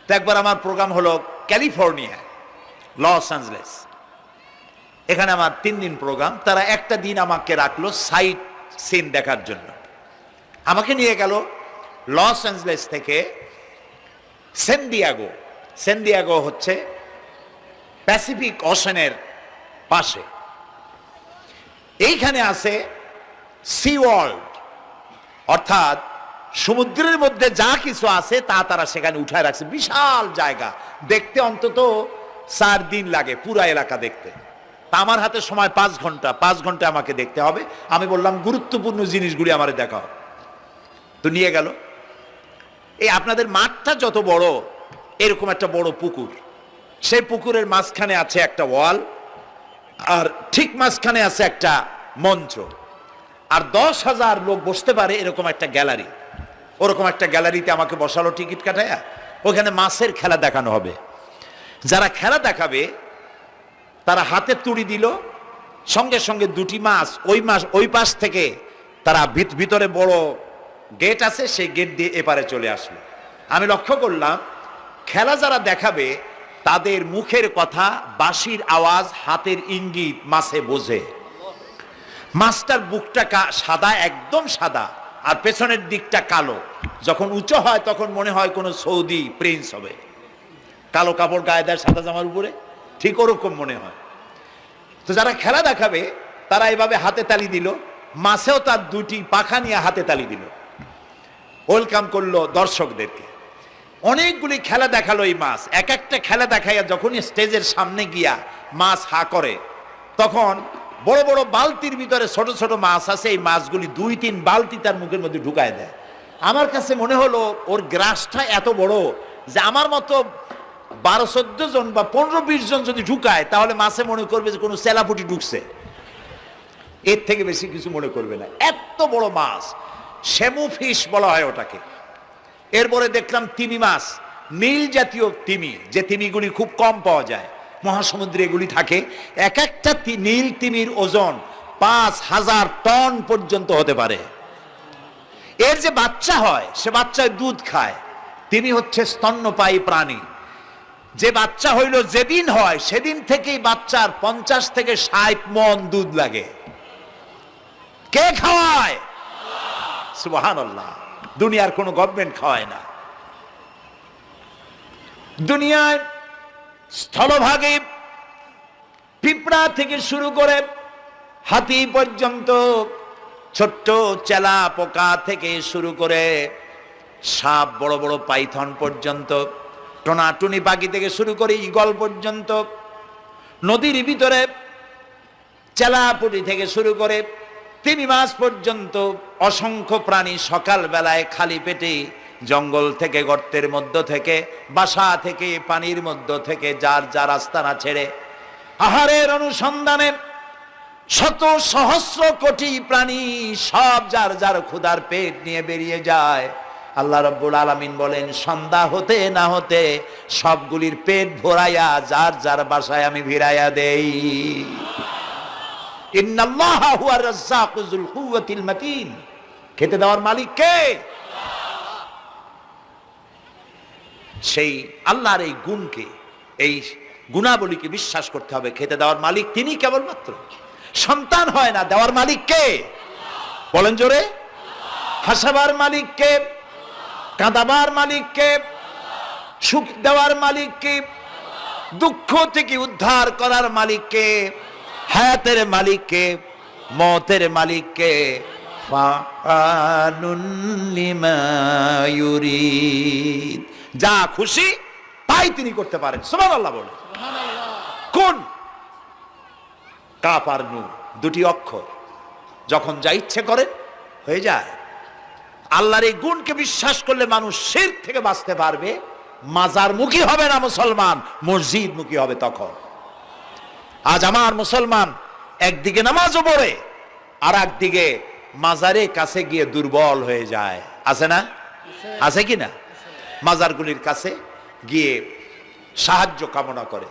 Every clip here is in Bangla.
তো একবার আমার প্রোগ্রাম হলো ক্যালিফোর্নিয়া, লস অ্যাঞ্জেলেস। এখানে আমার 3 দিন প্রোগ্রাম। তারা একটা দিন আমাকে রাখলো সাইট সিন দেখার জন্য। আমাকে নিয়ে গেল লস অ্যাঞ্জেলেস থেকে সান দিয়েগো। সান দিয়েগো হচ্ছে প্যাসিফিক ওশানের পাশে। এইখানে আছে সি ওয়ার্ল্ড, অর্থাৎ সমুদ্রের মধ্যে যা কিছু আছে তা তারা সেখানে উঠায় রাখছে। বিশাল জায়গা, দেখতে অন্তত 4 দিন লাগে পুরা এলাকা দেখতে। তা আমার হাতে সময় 5 ঘন্টা, 5 ঘন্টা আমাকে দেখতে হবে। আমি বললাম গুরুত্বপূর্ণ জিনিসগুলি আমার দেখা হবে। তো নিয়ে গেল। এই আপনাদের মাঠটা যত বড়, এরকম একটা বড় পুকুর, সেই পুকুরের মাঝখানে আছে একটা ওয়াল, আর ঠিক মাঝখানে আছে একটা মঞ্চ, আর 10,000 লোক বসতে পারে এরকম একটা গ্যালারি। ওরকম একটা গ্যালারিতে আমাকে বসালো টিকিট কাটায়া। ওখানে মাছের খেলা দেখানো হবে। যারা খেলা দেখাবে তারা হাতে তুড়ি দিল, সঙ্গে সঙ্গে 2টি মাছ ওই পাশ থেকে তারা ভিতরে বড় গেট আছে, সেই গেট দিয়ে এপারে চলে আসলো। আমি লক্ষ্য করলাম খেলা যারা দেখাবে তাদের মুখের কথা, বাঁশির আওয়াজ, হাতের ইঙ্গিত মাছে বোঝে। মাছটার বুকটা সাদা, একদম সাদা, আর পেছনের দিকটা কালো। যখন উঁচু হয় তখন মনে হয় কোনো সৌদি প্রিন্স হবে। কালো কাপড় গায়ে দেয় সাদা জামার উপরে, ঠিক ওরকম মনে হয়। তো যারা খেলা দেখাবে তারা এভাবে হাতে তালি দিল, মাছেও তার 2টি পাখা নিয়ে হাতে তালি দিল, ওয়েলকাম করলো দর্শকদেরকে। অনেকগুলি খেলা দেখালো এই মাছ। এক একটা খেলা দেখাইয়া যখনই স্টেজের সামনে গিয়া মাছ হা করে, তখন বড় বড় বালতির ভিতরে ছোট ছোট মাছ আছে, এই মাছগুলি 2-3 বালতি তার মুখের মধ্যে ঢুকায় দেয়। আমার কাছে মনে হলো ওর গ্রাসটা এত বড় যে আমার মতো 12-14 জন বা 15-20 জন যদি ঢুকায় তাহলে মাছে মনে করবে যে কোনো সেলাপুটি ঢুকছে, এর থেকে বেশি কিছু মনে করবে না। এত বড় মাছ, শ্যামু ফিশ বলা হয় ওটাকে। এরপরে দেখলাম তিমি মাছ, নীল জাতীয় তিমি, যে তিমিগুলি খুব কম পাওয়া যায় মহাসমুদ্রে, এগুলি থাকে। এক একটা নীল তিমির ওজন 5,000 টন পর্যন্ত হতে পারে। এর যে বাচ্চা হয় সে বাচ্চায় দুধ খায়। তিমি হচ্ছে স্তন্যপায়ী প্রাণী। যে বাচ্চা হইল যেদিন হয় সেদিন থেকেই বাচ্চার 50 থেকে 60 মণ দুধ লাগে। কে খাওয়ায়? সুবহানাল্লাহ। দুনিয়ার কোনো গভর্নমেন্ট খাওয়ায় না। দুনিয়ায় স্থলভাগে পিঁপড়া থেকে শুরু করে হাতি পর্যন্ত, ছোট্ট চেলা পোকা থেকে শুরু করে সাপ, বড় বড় পাইথন পর্যন্ত, টনাটুনি পাখি থেকে শুরু করে ঈগল পর্যন্ত, নদীর ভিতরে চেলাপুটি থেকে শুরু করে তিমি মাছ পর্যন্ত অসংখ্য প্রাণী সকাল বেলায় খালি পেটে জঙ্গল থেকে, গর্তের মধ্য থেকে, বাসা থেকে, পানির মধ্য থেকে যার যার আস্তানা ছেড়ে আহারের অনুসন্ধানে শত সহস্র কোটি প্রাণী সব যার যার ক্ষুধার পেট নিয়ে বেরিয়ে যায়। আল্লাহ রাব্বুল আলামিন বলেন, সন্ধ্যা হতে না হতে সবগুলির পেট ভরাইয়া যার যার বাসায় আমি ভিড়াইয়া দেই। ইন্নাল্লাহা হুয়ার রাজ্জাকু যুল কুওয়াতিল মাতিন। খেতে দেওয়ার মালিক কে? সেই আল্লাহর এই গুণকে, এই গুণাবলীকে বিশ্বাস করতে হবে। খেতে দেওয়ার মালিক তিনি কেবলমাত্র। সন্তান হয় না, দেওয়ার মালিক কে? বলেন জোরে। হাসাবার মালিক কে? কাঁদাবার মালিক কে? সুখ দেওয়ার মালিক কে? দুঃখ থেকে উদ্ধার করার মালিক কে? হায়াতের মালিক কে? মওতের মালিক কে? ফাআলুন লিমা ইউরিদ। যা খুশি তাই তিনি করতে পারেন। সুবহানাল্লাহ বলে। কোন? কাফ আর নুন, 2টি অক্ষর। যখন যা ইচ্ছে করেন হয়ে যায়। আল্লাহর এই গুণকে বিশ্বাস করলে মানুষ শিরক থেকে বাঁচতে পারবে। মাজার মুখী হবে না মুসলমান, মসজিদ মুখী হবে তখন। আজ আমার মুসলমান একদিকে নামাজও পড়ে আর একদিকে মাজারের কাছে গিয়ে দুর্বল হয়ে যায়। আছে না? আছে কি না? মাজারগুলির কাছে গিয়ে সাহায্য কামনা করে।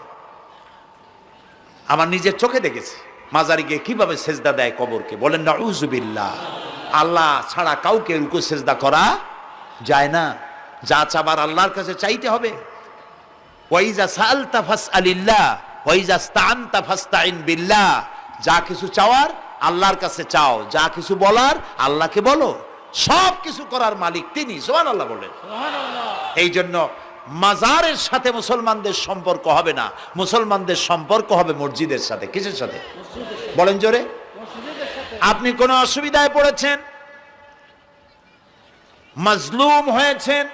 আমার নিজের চোখে দেখেছি মাজারে গিয়ে কিভাবে সেজদা দেয় কবরকে। বলেন নাউযুবিল্লাহ। আল্লাহ ছাড়া কাউকে রুকু সেজদা করা যায় না। যা চাবার আল্লাহর কাছে চাইতে হবে। ওয়াইজা সাআলতা ফাসআলিল্লাহ ওয়াইজা ইসতাআনতা ফাসতাইন বিল্লাহ। যা কিছু চাওয়ার আল্লাহর কাছে চাও, যা কিছু বলার আল্লাহকে বলো। সব কিছু করার মালিক তিনি। সুবহানাল্লাহ বলেন। এই জন্য মাজারের সাথে মুসলমানদের সম্পর্ক হবে না, মুসলমানদের সম্পর্ক হবে মসজিদের সাথে। কিসের সাথে বলেন জোরে? আপনি কোন অসুবিধায় পড়েছেন, মাজলুম হয়েছেন,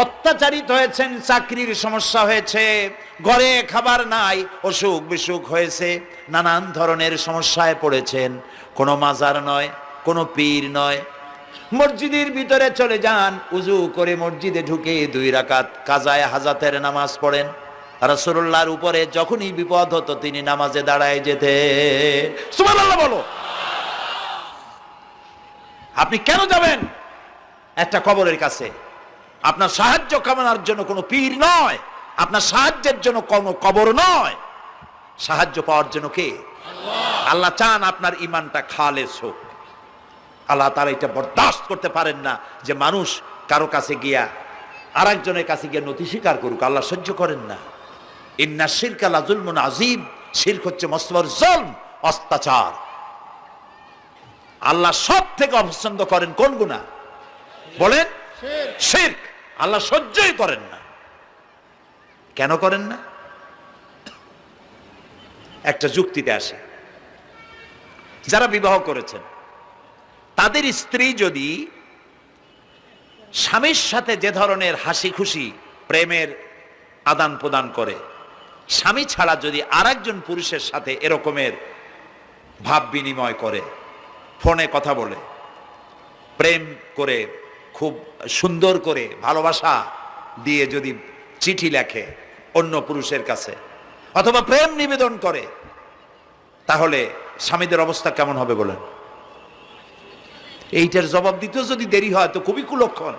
অত্যাচারিত হয়েছেন, চাকরির সমস্যা হয়েছে, ঘরে খাবার নাই, অসুখ বিসুখ হয়েছে, নানান ধরনের সমস্যায় পড়েছেন, কোনো মাজার নয়, কোনো পীর নয়, মসজিদের ভিতরে চলে যান, উজু করে মসজিদে ঢুকে 2 রাকাত কাজায়ে হাজাতের নামাজ পড়েন। রাসূলুল্লাহর উপরে যখনই বিপদ হতো তিনি নামাজে দাঁড়ায় যেতেন। সুবহানাল্লাহ বলো। আপনি কেন যাবেন একটা কবরের কাছে? আপনার সাহায্য কামনার জন্য কোনো পীর নয়, আপনার সাহায্যের জন্য কোনো কবর নয়, সাহায্য পাওয়ার জন্য কে? আল্লাহ চান আপনার ঈমানটা খালেস হোক। আল্লাহ তাআলা এটা বরদাস্ত করতে পারেন না যে মানুষ কারো কাছে গিয়া আরেকজনের কাছে গিয়ে নতি স্বীকার করুক। আল্লাহ সহ্য করেন না। ইন্না শিরকা লাযুলমুন আযীম। শিরক হচ্ছে মস্ত বড় জুলম, অত্যাচার। আল্লাহ সব থেকে অপছন্দ করেন কোন গুনাহ বলেন? শিরক। আল্লাহ সহ্যই করেন না। কেন করেন না? একটা যুক্তিতে আসে। যারা বিবাহ করেছেন তাদের স্ত্রী যদি স্বামীর সাথে যে ধরনের হাসি খুশি প্রেমের আদান প্রদান করে, স্বামী ছাড়া যদি আরেকজন পুরুষের সাথে এরকমের ভাব বিনিময় করে, ফোনে কথা বলে, প্রেম করে, খুব সুন্দর করে ভালোবাসা দিয়ে যদি চিঠি লেখে অন্য পুরুষের কাছে, অথবা প্রেম নিবেদন করে, তাহলে স্বামীদের অবস্থা কেমন হবে বলেন? এইটার জবাব দিতেও যদি দেরি হয় তো খুবই কুলক্ষণ।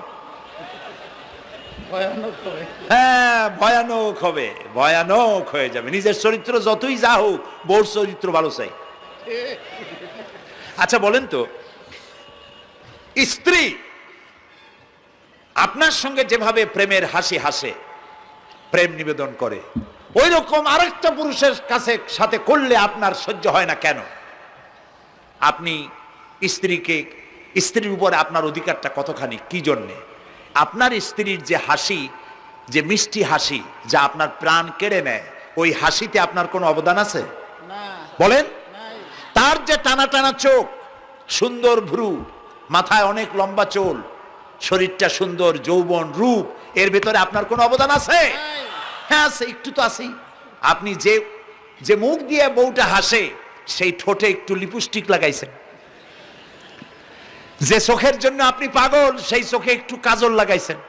হ্যাঁ, ভয়ানক হবে, ভয়ানক হয়ে যাবে। নিজের চরিত্র যতই যা হোক, বউর চরিত্র ভালো চাই। আচ্ছা বলেন তো, স্ত্রী আপনার সঙ্গে যেভাবে প্রেমের হাসি হাসে, প্রেম নিবেদন করে, ওই রকম আরেকটা পুরুষের কাছে সাথে করলে আপনার সহ্য হয় না কেন? আপনি স্ত্রীর উপরে আপনার অধিকারটা কতখানি, কি জন্যে? আপনার স্ত্রীর যে হাসি, যে মিষ্টি হাসি, যা আপনার প্রাণ কেড়ে নেয়, ওই হাসিতে আপনার কোনো অবদান আছে বলেন? তার যে টানা টানা চোখ, সুন্দর ভ্রু, মাথায় অনেক লম্বা চুল, শরীরটা সুন্দর, যৌবন, রূপ, এর ভেতরে আপনার কোনো অবদান আছে? হ্যাঁ আছে, একটু তো আছেই। আপনি যে মুখ দিয়ে বউটা হাসে, সেই ঠোঁটে একটু লিপস্টিক লাগাইছেন। যে চোখের জন্য আপনি পাগল, সেই চোখে একটু কাজল লাগাইছেন।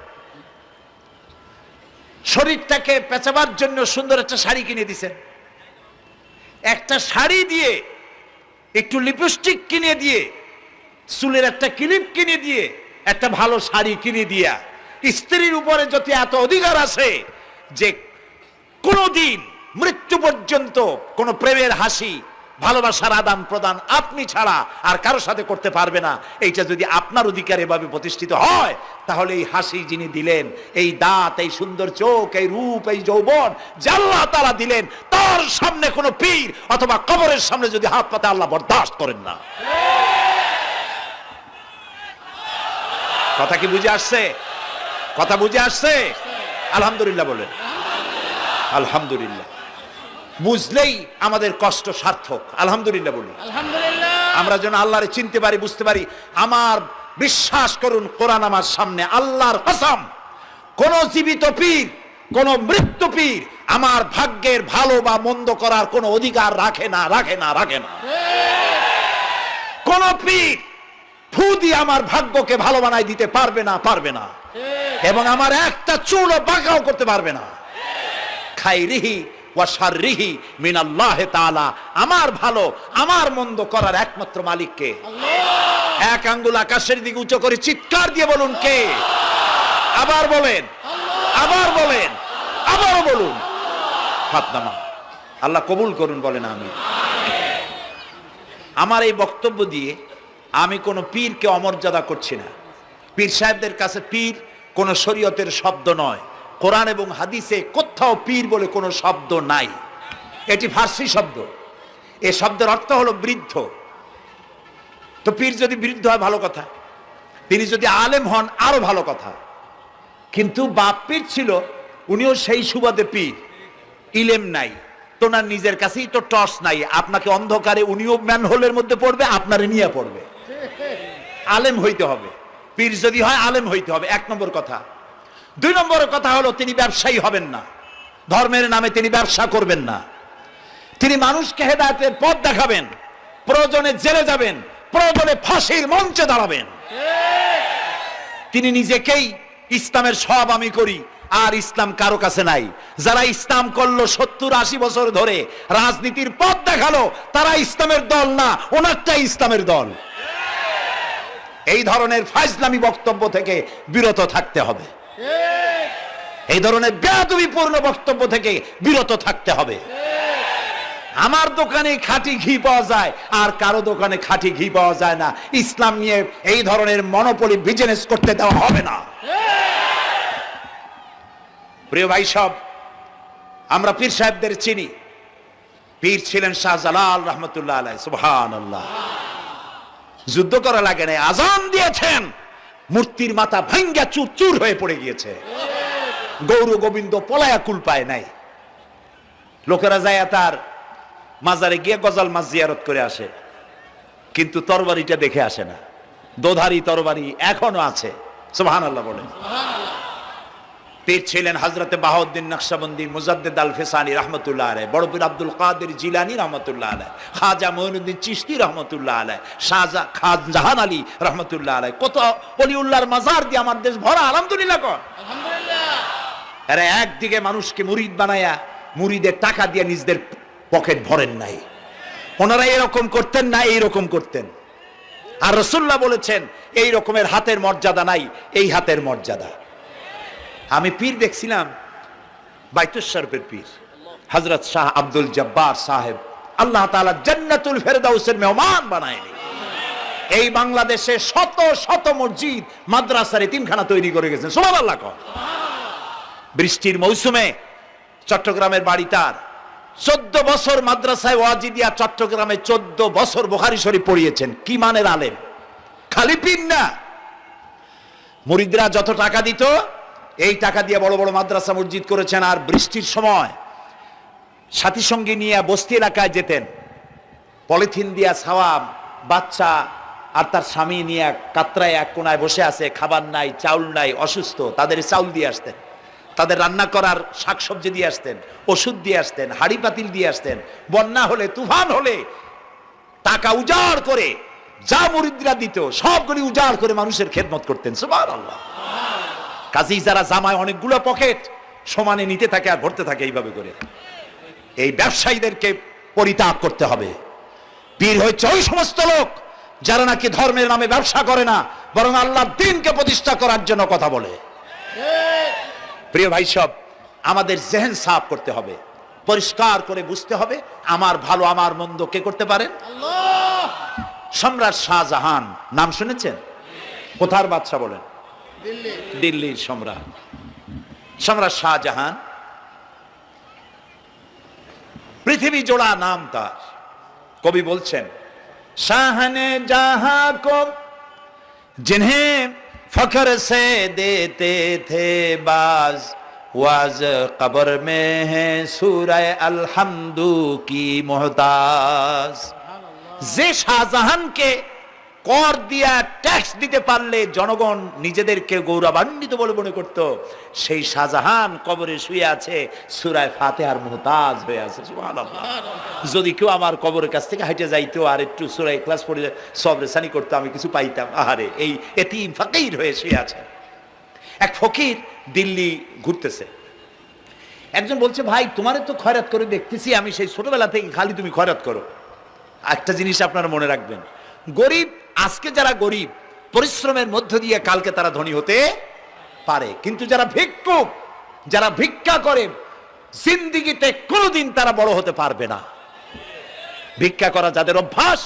শরীরটাকে পেঁচাবার জন্য সুন্দর একটা শাড়ি কিনে দিছেন। একটা শাড়ি দিয়ে, একটু লিপস্টিক কিনে দিয়ে, চুলের একটা ক্লিপ কিনে দিয়ে, একটা ভালো শাড়ি কিনে দিয়া স্ত্রীর উপরে যদি এত অধিকার আছে যে কোনদিন মৃত্যু পর্যন্ত কোন প্রেমের হাসি, ভালোবাসার আদান প্রদান আপনি ছাড়া আর কারো সাথে করতে পারবে না, এইটা যদি আপনার অধিকার এভাবে প্রতিষ্ঠিত হয়, তাহলে এই হাসি যিনি দিলেন, এই দাঁত, এই সুন্দর চোখ, এই রূপ, এই যৌবন যা আল্লাহ তাআলা দিলেন, তার সামনে কোনো পীর অথবা কবরের সামনে যদি হাত পাতে আল্লাহ বরদাস্ত করেন না। কথা কি বুঝে আসছে? কথা বুঝে আসছে? আলহামদুলিল্লাহ বলেন। আলহামদুলিল্লাহ। বুঝলেই আমাদের কষ্ট সার্থক। আলহামদুলিল্লাহ বলি। আলহামদুলিল্লাহ। আমরা যেন আল্লাহরে চিনতে পারি, বুঝতে পারি। আমার বিশ্বাস করুন, কোরআন আমার সামনে, আল্লাহর কসম, কোন জীবিত পীর, কোন মৃত্যু পীর আমার ভাগ্যের ভালো বা মন্দ করার কোন অধিকার রাখে না, রাখে না, রাখে না। কোন পীর ফু দিয়ে আমার ভাগ্যকে ভালো বানাই দিতে পারবে না, পারবে না, এবং আমার একটা চুলও বাঁকাও করতে পারবে না। খাইরিহি ওয়া শাররিহি মিনাল্লাহি তাআলা। আমার ভালো, আমার মন্দ করার একমাত্র মালিক কে? আল্লাহ। এক আঙ্গুল আকাশের দিকে উঁচু করে চিৎকার দিয়ে বলুন, কে? আবার বলেন, আবার বলেন, আবারও বলুন। হাত নামান। আল্লাহ কবুল করুন, বলেন আমিন। আমার এই বক্তব্য দিয়ে আমি কোনো পীরকে অমর্যাদা করছি না। পীর সাহেবদের কাছে পীর কোনো শরীয়তের শব্দ নয়, কোরআন এবং হাদিসে কোথাও পীর বলে কোনো শব্দ নাই। এটি ফার্সি শব্দ। এই শব্দের অর্থ হলো বৃদ্ধ। তো পীর যদি বৃদ্ধ হয় ভালো কথা, তিনি যদি আলেম হন আরো ভালো কথা। কিন্তু বাপ পীর ছিল, উনিও সেই সুবাদে পীর, ইলেম নাই, তোনার নিজের কাছেই তো টর্চ নাই। আপনাকে অন্ধকারে উনিও ম্যানহোলের মধ্যে পড়বে, আপনারে নিয়ে পড়বে। আলেম হইতে হবে, পীর যদি হয় আলেম হইতে হবে, 1 নম্বর কথা। 2 নম্বর কথা হলো তিনি ব্যবসায়ী হবেন না, ধর্মের নামে তিনি ব্যবসা করবেন না। তিনি মানুষকে হেদায়েতের পথ দেখাবেন, প্রয়োজনে জেলে যাবেন, প্রয়োজনে ফাঁসির মঞ্চে দাঁড়াবেন। তিনি নিজেকেই ইসলামের সব আমি করি, আর ইসলাম কারো কাছে নাই। যারা ইসলাম করলো 70-80 বছর ধরে, রাজনীতির পথ দেখালো, তারা ইসলামের দল না, ওনারটাই ইসলামের দল। এই ধরনের ফাজলামি বক্তব্য থেকে বিরত থাকতে হবে, এই ধরনের বেয়াদবিপূর্ণ বক্তব্য থেকে বিরত থাকতে হবে। আমার দোকানে খাঁটি ঘি পাওয়া যায়, আর কারো দোকানে খাঁটি ঘি পাওয়া যায় না। ইসলাম নিয়ে এই ধরনের মনোপলি বিজনেস করতে দেওয়া হবে না। প্রিয় ভাই সব, আমরা পীর সাহেবদের চিনি। পীর ছিলেন শাহজালাল রহমতুল্লাহ আলাইহি। সুবহানাল্লাহ। যুদ্ধ করা লাগে না, আজান দিয়েছেন, মূর্তির মাথা ভাঙ্গা চুর চুর হয়ে পড়ে গিয়েছে। গৌর গোবিন্দ পলায়া কুল পায় নাই। লোকেরা যায় তার মাজারে গিয়ে গজাল মাছ জিয়ারত করে আসে, কিন্তু তরবারিটা দেখে আসে না। দোধারি তরবারি এখনো আছে। সুবহানাল্লাহ বলেন। পীর ছিলেন হযরতে বাহাউদ্দিন নকশবন্দি, মুজাদ্দিদ আল ফিসানি রহমতুল্লাহ আলাইহি, বড় পীর আব্দুল কাদের জিলানী রহমতুল্লাহ আলাইহি, খাজা মঈনুদ্দিন চিশতি রহমতুল্লাহ আলাইহি, শাহজাহান আলী রহমতুল্লাহ আলাইহি। কত ওলিউল্লাহর মাজার দিয়ে আমার দেশ ভরা। আলহামদুলিল্লাহ কোন আলহামদুলিল্লাহ। এরা একদিকে মানুষকে মুরিদ বানায়া মুরিদের টাকা দিয়ে নিজেদের পকেট ভরেন নাই। ওনারা এরকম করতেন না, এইরকম করতেন। আর রাসূলুল্লাহ বলেছেন এই রকমের হাতের মর্যাদা নাই, এই হাতের মর্যাদা। আমি পীর দেখছিলাম, বাইতুল শরীফের পীর হযরত শাহ আব্দুল জব্বার সাহেব, আল্লাহ তাআলা জান্নাতুল ফেরদাউসের মেহমান বানায়নি। এই বাংলাদেশে শত শত মসজিদ, মাদ্রাসার এতিমখানা তৈরি করে গেছেন। সুবহানাল্লাহ। বৃষ্টির মৌসুমে চট্টগ্রামের বাড়ি তার, 14 বছর মাদ্রাসায় ওয়াজিদিয়া চট্টগ্রামে 14 বছর বুখারী শরীফ পড়িয়েছেন। কি মানের আলেম, খালি পীর না। মুরিদরা যত টাকা দিত, এই টাকা দিয়ে বড় বড় মাদ্রাসা মসজিদ করেছেন। আর বৃষ্টির সময় সাথী সঙ্গী নিয়ে বস্তি এলাকায় যেতেন, পলিথিন দিয়া ছাওয়া, বাচ্চা আর তার স্বামী নিয়ে কাতরায় এক কোনায় বসে আছে, খাবার নাই, চাউল নাই, অসুস্থ, তাদের চাউল দিয়ে আসতেন, তাদের রান্না করার শাকসবজি দিয়ে আসতেন, ওষুধ দিয়ে আসতেন, হাড়ি পাতিল দিয়ে আসতেন। বন্যা হলে, তুফান হলে টাকা উজাড় করে যা মুরিদরা দিত সবগুলি উজাড় করে মানুষের খেদমত করতেন। সুবহানাল্লাহ। কাজেই যারা জামায় অনেকগুলো পকেট সমানে নিতে থাকে আর ভরতে থাকে এইভাবে করে, এই ব্যবসায়ীদেরকে পরিত্যাগ করতে হবে। পীর হচ্ছে ওই সমস্ত লোক যারা নাকি ধর্মের নামে ব্যবসা করে না, বরং আল্লাহর দ্বীনকে প্রতিষ্ঠা করার জন্য কথা বলে। প্রিয় ভাই সব, আমাদের জেহেন সাফ করতে হবে, পরিষ্কার করে বুঝতে হবে আমার ভালো আমার মন্দ কে করতে পারেন? আল্লাহ। সম্রাট শাহজাহান নাম শুনেছেন? কোথার বাদশা বলেন? দিল্লির সম্রাট। সম্রাট শাহজাহান, পৃথিবী জোড়া নাম তার। কবি বলছেন, শাহনে জাহাं को जिन्हें फख्र से देते थे बाज, वाज कब्र में है सूरह अलहम्दु की मोहताज। যে শাহজাহানকে কর দিয়া ট্যাক্স দিতে পারলে জনগণ নিজেদেরকে গৌরবান্বিত বলে মনে করত, সেই শাহজাহান কবরে শুয়ে আছে, সূরা ফাতিহার মুহতাজ হয়ে আছে। সুবহানাল্লাহ। যদি কেউ আমার কবরের কাছ থেকে হেঁটে যাইতো আর একটু সূরা ইখলাস পড়ে সবরেসানি করতো, আমি কিছু পাইতাম। আহারে, এই এতিম ফকির হয়ে শুয়ে আছে। এক ফকির দিল্লি ঘুরতেছে, একজন বলছে, ভাই তোমারে তো খয়রাত করে দেখতেছি আমি সেই ছোটবেলা থেকে, খালি তুমি খয়রাত করো। একটা জিনিস আপনারা মনে রাখবেন, গরিব, আজকে যারা গরিব পরিশ্রমের মধ্য দিয়ে কালকে তারা ধনী হতে পারে, কিন্তু যারা ভিক্ষুক, যারা ভিক্ষা করে, জিন্দেগিতে কোনোদিন তারা বড় হতে পারবে না। ভিক্ষা করা যাদের অভ্যাস,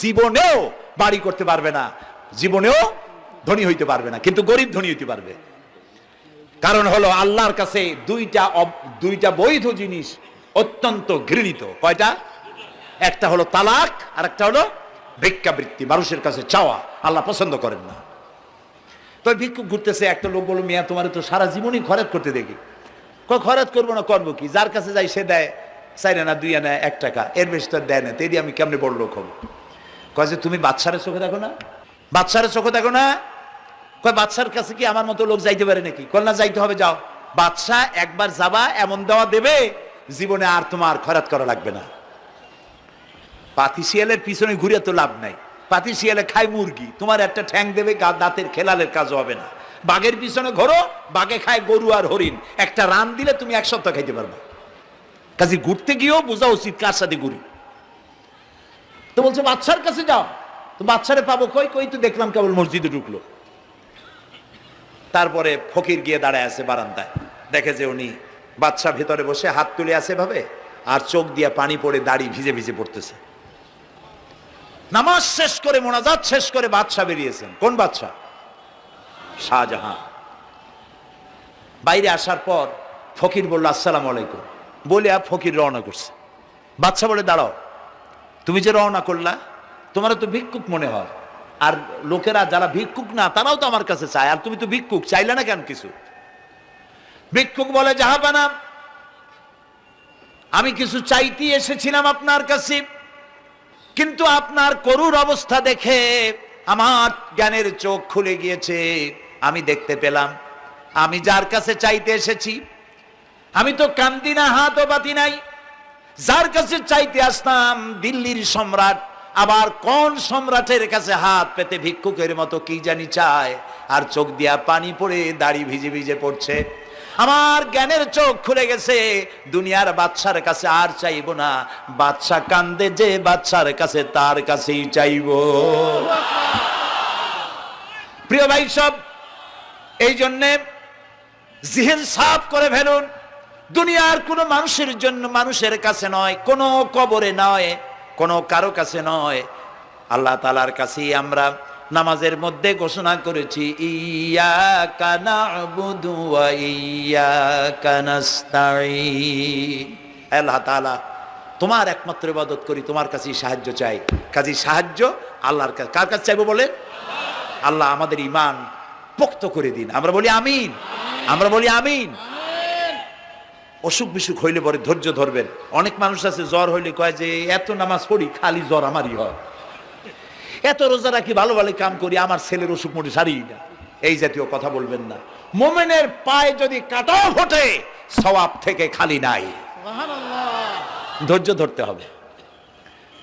জীবনেও বাড়ি করতে পারবে না, জীবনেও ধনী হইতে পারবে না, কিন্তু গরিব ধনী হইতে পারবে। কারণ হলো আল্লাহর কাছে দুইটা বৈধ জিনিস অত্যন্ত ঘৃণিত। কয়টা? একটা হলো তালাক, আর একটা হলো ভিক্ষাবৃত্তি, মানুষের কাছে চাওয়া। আল্লাহ পছন্দ করেন না। তো ভিক্ষুক ঘুরতেছে, একটা লোক বলল, মিয়া তোমার তো সারা জীবনই খরচ করতে দেখি। খরচ করবো না, করবো কি? যার কাছে যাই সে দেয় 4 আনা 2 আনা 1 টাকা, এর বেশি তো দেয় না। তেদি আমি কেমনে বড় লোক হবো? কয় যে তুমি বাদশার চোখে দেখো না, বাদশার চোখে দেখো না। কয় বাদশার কাছে কি আমার মতো লোক যাইতে পারে নাকি? কল না, যাইতে হবে, যাও। বাদশা একবার যাবা, এমন দেওয়া দেবে জীবনে আর তোমার খরচ করা লাগবে না। পাতি শিয়ালের পিছনে ঘুরে তো লাভ নাই। পাতি শিয়ালে খায় মুরগি, তোমার একটা ঠ্যাং দেবে, দাঁতের খেলালের কাজ হবে না। বাঘের পিছনে ঘোরো, বাঘে খায় গরু আর হরিণ, একটা রান দিলে তুমি 1 সপ্তাহ খাইতে পারবে। কাজে ঘুরতে গিয়েও বোঝা উচিত কার সাথে ঘুরি। তো বলছে বাদশার কাছে যাও। তো বাদশারে পাবো কই? কই তো দেখলাম কেবল মসজিদে ঢুকলো। তারপরে ফকির গিয়ে দাঁড়ায় আছে বারান্দায়, দেখে যে উনি বাদশা ভেতরে বসে হাত তুলে আছে ভাবে, আর চোখ দিয়ে পানি পড়ে দাড়ি ভিজে ভিজে পড়তেছে। নামাজ শেষ করে, মোনাজাত শেষ করে বাদশা বেরিয়েছেন। কোন বাদশা? শাহজাহান। বাইরে আসার পর ফকির বলল আসসালামু আলাইকুম, বলে ফকির রওনা করছে। বাদশা বলে দাঁড়াও, তুমি যে রওনা করলা, তোমার তো ভিক্ষুক মনে হয়, আর লোকেরা যারা ভিক্ষুক না তারাও তো আমার কাছে চায়, আর তুমি তো ভিক্ষুক, চাইলে না কেন কিছু? ভিক্ষুক বলে জাহাপানা, আমি কিছু চাইতে এসেছিলাম আপনার কাছে, কিন্তু আপনার করুণ অবস্থা দেখে আমার জ্ঞানের চোখ খুলে গিয়েছে। আমি দেখতে পেলাম আমি যার কাছে চাইতে এসেছি, আমি তো কান্দি না, হাতও পাতি নাই। যার কাছে চাইতে আসতাম দিল্লির সম্রাট, আবার কোন সম্রাটের কাছে হাত পেতে ভিক্ষুকের মতো কি জানি চায়, আর চোখ দিয়া পানি পড়ে দাড়ি ভিজে ভিজে পড়ছে। আমার জ্ঞানের চোখ খুলে গেছে, দুনিয়ার বাদশার কাছে আর চাইব না। বাদশা কান্দে যে বাদশার কাছে, তার কাছেই চাইব। প্রিয় ভাই সব, এই জন্যে জিহন সাফ করে ফেলুন। দুনিয়ার কোনো মানুষের জন্য, মানুষের কাছে নয়, কোনো কবরে নয়, কোনো কারো কাছে নয়, আল্লাহ তাআলার কাছেই আমরা নামাজের মধ্যে ঘোষণা করেছি, ইয়াকা না'বুদু ওয়া ইয়াকা নাস্তাঈন। আল্লাহ তাআলা, তোমার একমাত্র ইবাদত করি, তোমার কাছেই সাহায্য চাই। কাজেই সাহায্য আল্লাহর কাছে। কার কাছে চাইবো বলে? আল্লাহ আমাদের ঈমান পোক্ত করে দিন। আমরা বলি আমিন, আমরা বলি আমিন। অসুখ বিসুখ হইলে পরে ধৈর্য ধরবেন। অনেক মানুষ আছে জ্বর হইলে কয় যে এত নামাজ পড়ি খালি জ্বর আমারই হয়, এত রোজা রাখি, ভালো ভালো কাম করি, আমার ছেলের অসুখ মোটে সারি না। এই জাতীয় কথা বলবেন না। মোমেনের পায়ে যদি কাঁটাও ফোটে, সওয়াব থেকে খালি নাই। ধৈর্য ধরতে হবে।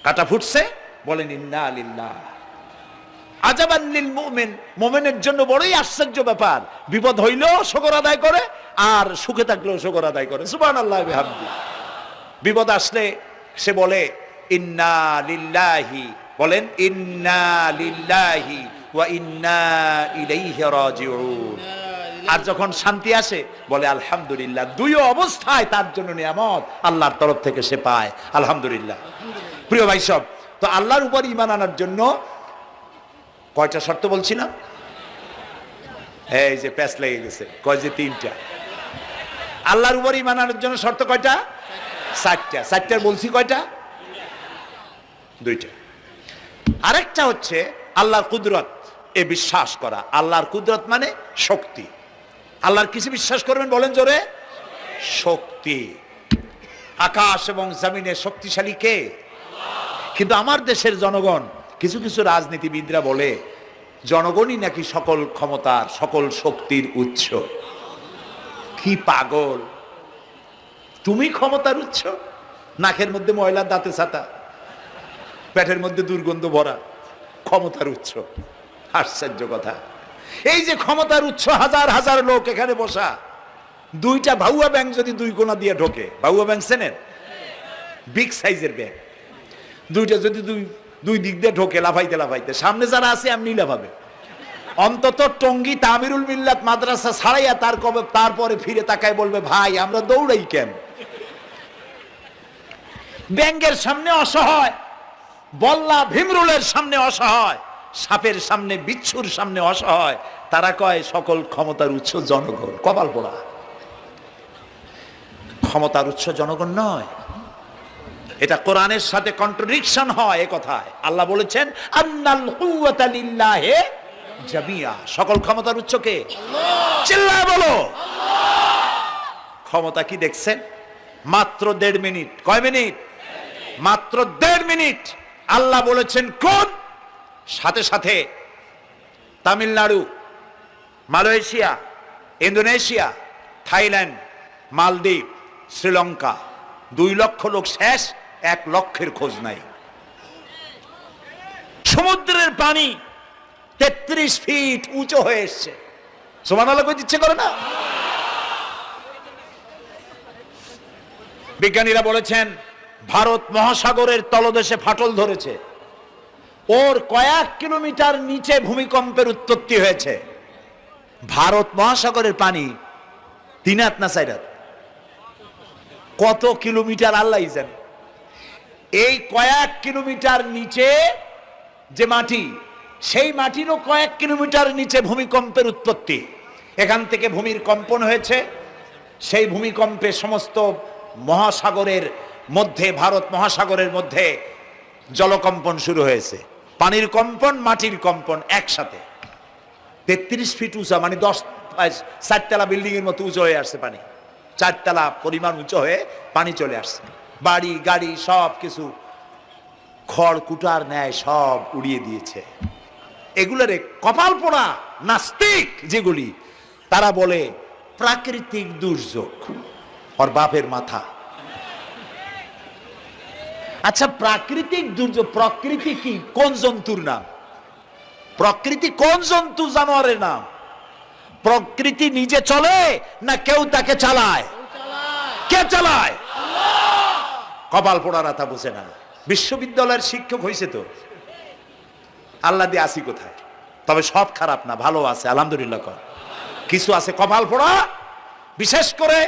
কাঁটা ফুটছে, বলেন ইন্না লিল্লাহ। আজাবান লিল মুমিন, মুমিনের জন্য বড়ই আশ্চর্য ব্যাপার, বিপদ হইলেও শুকর আদায় করে, আর সুখে থাকলেও শুকর আদায় করে। সুবহানাল্লাহ বিহামদি। বিপদ আসলে সে বলে ইন্না লিল্লাহি, বলেন ইন্না লিল্লাহি ওয়া ইন্না ইলাইহি রাজিউন। আর যখন শান্তি আসে বলে আলহামদুলিল্লাহ। দুই অবস্থায় তার জন্য নিয়ামত আল্লাহর তরফ থেকে সে পায়, আলহামদুলিল্লাহ। প্রিয় ভাই সব, তো আল্লাহর উপর ঈমান আনার জন্য কয়টা শর্ত বলছিলাম? এই যে প্যাচ লেগে গেছে, কয় যে 3টা। আল্লাহর উপর ঈমান আনার জন্য শর্ত কয়টা? 4টা। 4টার বলছি কয়টা? 2টা। আরেকটা হচ্ছে আল্লাহর কুদরত, এ বিশ্বাস করা। আল্লাহর কুদরত মানে শক্তি। আল্লাহর কিছু বিশ্বাস করবেন, বলেন জোরে? শক্তি। আকাশ এবং জমিনের শক্তিশালী কে? কিন্তু আমার দেশের জনগণ, কিছু কিছু রাজনীতিবিদরা বলে জনগণই নাকি সকল ক্ষমতার, সকল শক্তির উৎস। কি পাগল! তুমি ক্ষমতার উৎস? নাকের মধ্যে ময়লা, দাঁতে ছাতা, পেটের মধ্যে দুর্গন্ধ ভরা, ক্ষমতার উৎস? আশ্চর্য কথা। এই যে ক্ষমতার উৎস, হাজার হাজার লোক এখানে বসা, 2টা ভাউয়া ব্যাংক যদি 2 কোণা দিয়ে ঢোকে, ভাউয়া ব্যাংক চেনেন? বিগ সাইজের ব্যাংক, 2টা যদি দুই দিক দিয়ে ঢোকে লাফাইতে লাফাইতে, সামনে যারা আছে এমনি লাফাবে। অন্তত টঙ্গী তামিরুল মিল্লাত মাদ্রাসা ছাড়াইয়া তারপরে ফিরে তাকায় বলবে, ভাই আমরা দৌড়াই কেন? ব্যাংকের সামনে অসহায়, বল্লা ভীমরুলের সামনে অসহায়, সাপের সামনে, বিচ্ছুর সামনে অসহায়, তারা কয় সকল ক্ষমতার উৎস জনগণ। কপাল পোড়া। ক্ষমতার উৎস জনগণ নয়, এটা কোরআনের সাথে কন্ট্রাডিকশন হয়। এ কথায় আল্লাহ বলেছেন আন্নাল কুওয়াতা লিল্লাহি জামিয়া, সকল ক্ষমতার উৎস কে? আল্লাহ। চিল্লায় বলো আল্লাহ। ক্ষমতা কি দেখছেন? মাত্র 1.5 মিনিট। কয় মিনিট? মাত্র 1.5 মিনিট। আল্লাহ বলেছেন কোন, সাথে সাথে তামিলনাড়ু, মালয়েশিয়া, ইন্দোনেশিয়া, থাইল্যান্ড, মালদ্বীপ, শ্রীলঙ্কা 2 লক্ষ লোক শেষ, 1 লক্ষের খোঁজ নাই। সমুদ্রের পানি 33 ফিট উঁচু হয়ে এসছে। সুবহানাল্লাহ কই ইচ্ছে করে না? বিজ্ঞানীরা বলেছেন ভারত মহাসাগরের তলদেশে ফাটল ধরেছে, ওর কয়েক কিলোমিটার নিচে ভূমিকম্পের উৎপত্তি হয়েছে। ভারত মহাসাগরের পানি 3 হাত না 4 হাত, কত কিলোমিটার আল্লাহ জানে। এই কয়েক কিলোমিটার নিচে যে মাটি, সেই মাটিরও কয়েক কিলোমিটার নিচে ভূমিকম্পের উৎপত্তি। এখান থেকে ভূমির কম্পন হয়েছে, সেই ভূমিকম্পে সমস্ত মহাসাগরের মধ্যে, ভারত মহাসাগরের মধ্যে জলকম্পন শুরু হয়েছে। পানির কম্পন, মাটির কম্পন একসাথে। 33 ফিট উঁচা, মানে 4 তলা বিল্ডিং এর মতো উঁচু হয়ে আসছে পানি। 4 তলা পরিমাণ উঁচু হয়ে পানি চলে আসছে। বাড়ি গাড়ি সব কিছু খড় কুটার ন্যায় সব উড়িয়ে দিয়েছে। এগুলোরে কপাল পোড়া নাস্তিক যেগুলি, তারা বলে প্রাকৃতিক দুর্যোগ। ওর বাপের মাথা। আচ্ছা, প্রাকৃতিক দুর্যোগ, প্রকৃতি কি? কোন জন্তুর নাম? প্রকৃতি কোন জন্তু জানোয়ারের নাম? প্রকৃতি নিজে চলে না কেউ তাকে চালায়? কে চালায়? কপাল পোড়ারা তা বুঝে না। বিশ্ববিদ্যালয়ের শিক্ষক হয়েছে তো, আল্লাহ দিয়ে আসি কোথায়? তবে সব খারাপ না, ভালো আছে আলহামদুলিল্লাহ। কিছু আছে কপাল পোড়া। বিশেষ করে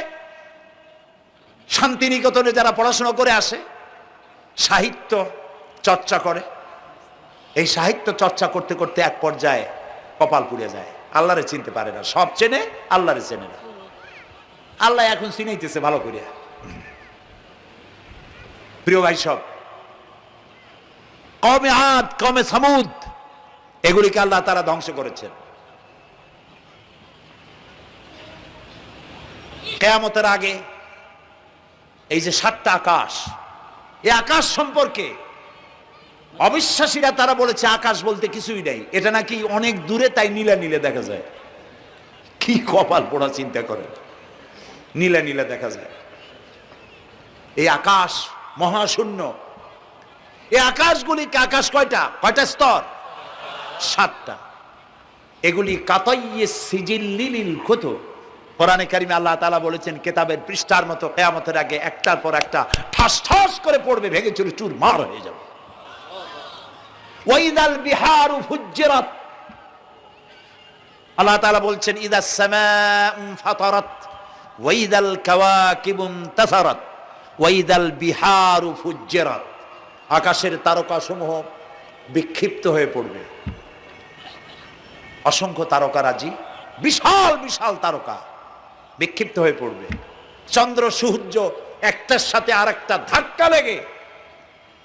শান্তিনিকেতনে যারা পড়াশোনা করে আসে, সাহিত্য চর্চা করে, এই সাহিত্য চর্চা করতে করতে এক পর্যায়ে কপাল পুড়ে যায়। আল্লাহরে চিনতে পারে না, সব চেনে আল্লাহরে চেনে না। আল্লাহ এখন চিনাইতেছে ভালো করিয়া। প্রিয় ভাই সব, কওমে আদ, কওমে সামুদ, এগুলিকে আল্লাহ তারা ধ্বংস করেছেন। কিয়ামতের আগে এই যে 7টা আকাশ, এই আকাশ সম্পর্কে অবিশ্বাসীরা তারা বলেছে আকাশ বলতে কিছুই নেই, এটা নাকি অনেক দূরে, তাই নীলা নীলে দেখা যায়। কি কপাল পোড়া চিন্তা করেন, নীলা নীলা দেখা যায়। এই আকাশ মহাশূন্য। এই আকাশগুলিকে, আকাশ কয়টা? কয়টা স্তর? 7টা। এগুলি কাতাইয়ে সিজিল্লিল কুতুব। কোরআনে কারিমে আল্লাহ তাআলা বলেছেন কিতাবের পৃষ্ঠার মতো কিয়ামতের আগে একটার পর একটা ঠাস ঠাস করে পড়বে, ভেঙে চুরে চুরমার হয়ে যাবে। ওয়াইদাল বিহারু ফুজ্জিরাত, আল্লাহ তাআলা বলছেন ইদাস সামাউ ফাতারাত ওয়াইদাল কাওয়াকিবু ইনতাসারাত ওয়াইদাল বিহারু ফুজ্জিরাত। আকাশের তারকাসমূহ বিক্ষিপ্ত হয়ে পড়বে। অসংখ্য তারকারাজি, বিশাল বিশাল তারকা বিক্ষিপ্ত হয়ে পড়বে। চন্দ্র সূর্য একটার সাথে আরেকটা ধাক্কা লেগে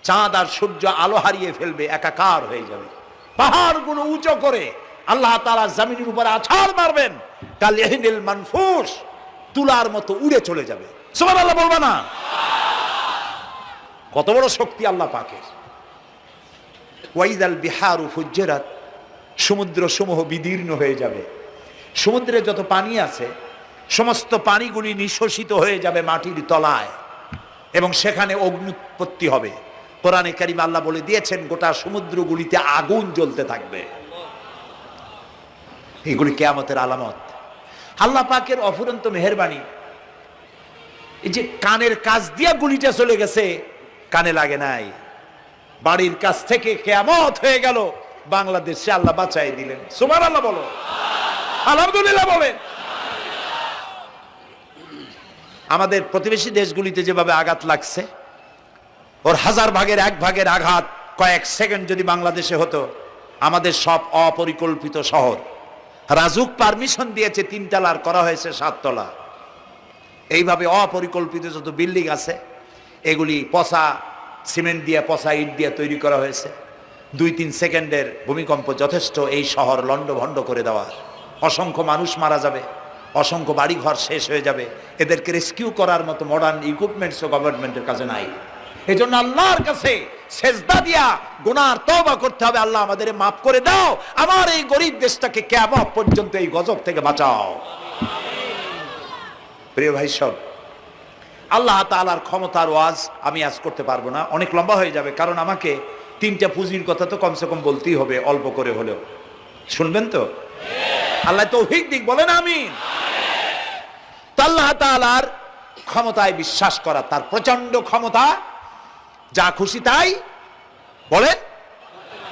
চাঁদ আর সূর্য আলো হারিয়ে ফেলবে, একাকার হয়ে যাবে। পাহাড়গুলো উঁচু করে আল্লাহ তাআলা জমিনের উপরে আছাড় মারবেন, কাল ইহনিল মানফুস, তুলার মতো উড়ে চলে যাবে। সুবহানাল্লাহ বলবা না? কত বড় শক্তি আল্লাহ পাকের। ওয়াইদাল বিহারু ফুজ্জিরাত, সমুদ্র সমূহ বিদীর্ণ হয়ে যাবে। সমুদ্রে যত পানি আছে সমস্ত পানিগুলি নিঃশোষিত হয়ে যাবে মাটির তলায়, এবং সেখানে অগ্নুৎপত্তি হবে। কোরআনে কারিমে আল্লাহ বলে দিয়েছেন গোটা সমুদ্রগুলিতে আগুন জ্বলতে থাকবে। এগুলি কিয়ামতের আলামত। আল্লাহ পাকের অফুরন্ত মেহেরবানি। এই যে কানের কাছ দিয়া গুলিটা চলে গেছে, কানে লাগে নাই। বাড়ির কাছ থেকে কিয়ামত হয়ে গেল, বাংলাদেশে আল্লাহ বাঁচাই দিলেন। সুবহানাল্লাহ বলো, আলহামদুলিল্লাহ বলেন। আমাদের প্রতিবেশী দেশগুলিতে যেভাবে আঘাত লাগছে, ওর 1000 ভাগের 1 ভাগের আঘাত কয়েক সেকেন্ড যদি বাংলাদেশে হতো, আমাদের সব অপরিকল্পিত শহর। রাজুক পারমিশন দিয়েছে 3 তলার, করা হয়েছে 7 তলা। এইভাবে অপরিকল্পিত যত বিল্ডিং আছে এগুলি পচা সিমেন্ট দিয়ে, পচা ইট দিয়ে তৈরি করা হয়েছে। 2-3 সেকেন্ডের ভূমিকম্প যথেষ্ট এই শহর লণ্ডভণ্ড করে দেওয়ার। অসংখ্য মানুষ মারা যাবে, অসংখ্য বাড়িঘর শেষ হয়ে যাবে। এদেরকে রেস্কিউ করার মতো মডার্ন ইকুইপমেন্টসও গভর্নমেন্টের কাছে নাই। এই জন্য আল্লাহর কাছে সেজদা দিয়া গুনার তওবা করতে হবে, আল্লাহ আমাদের মাফ করে দাও, আমার এই গরিব দেশটাকে কিয়ামত পর্যন্ত এই গজব থেকে বাঁচাও। প্রিয় ভাই সব, আল্লাহ তাআলার ক্ষমতার ওয়াজ আমি আজ করতে পারবো না, অনেক লম্বা হয়ে যাবে। কারণ আমাকে 3টা পুঁজির কথা তো কমসে কম বলতেই হবে, অল্প করে হলেও। শুনবেন তো? আল্লাহ তৌফিক দিক, বলেন আমিন। তো আল্লাহ তাআলার ক্ষমতায় বিশ্বাস করা, তার প্রচন্ড ক্ষমতা, যা খুশি তাই বলেন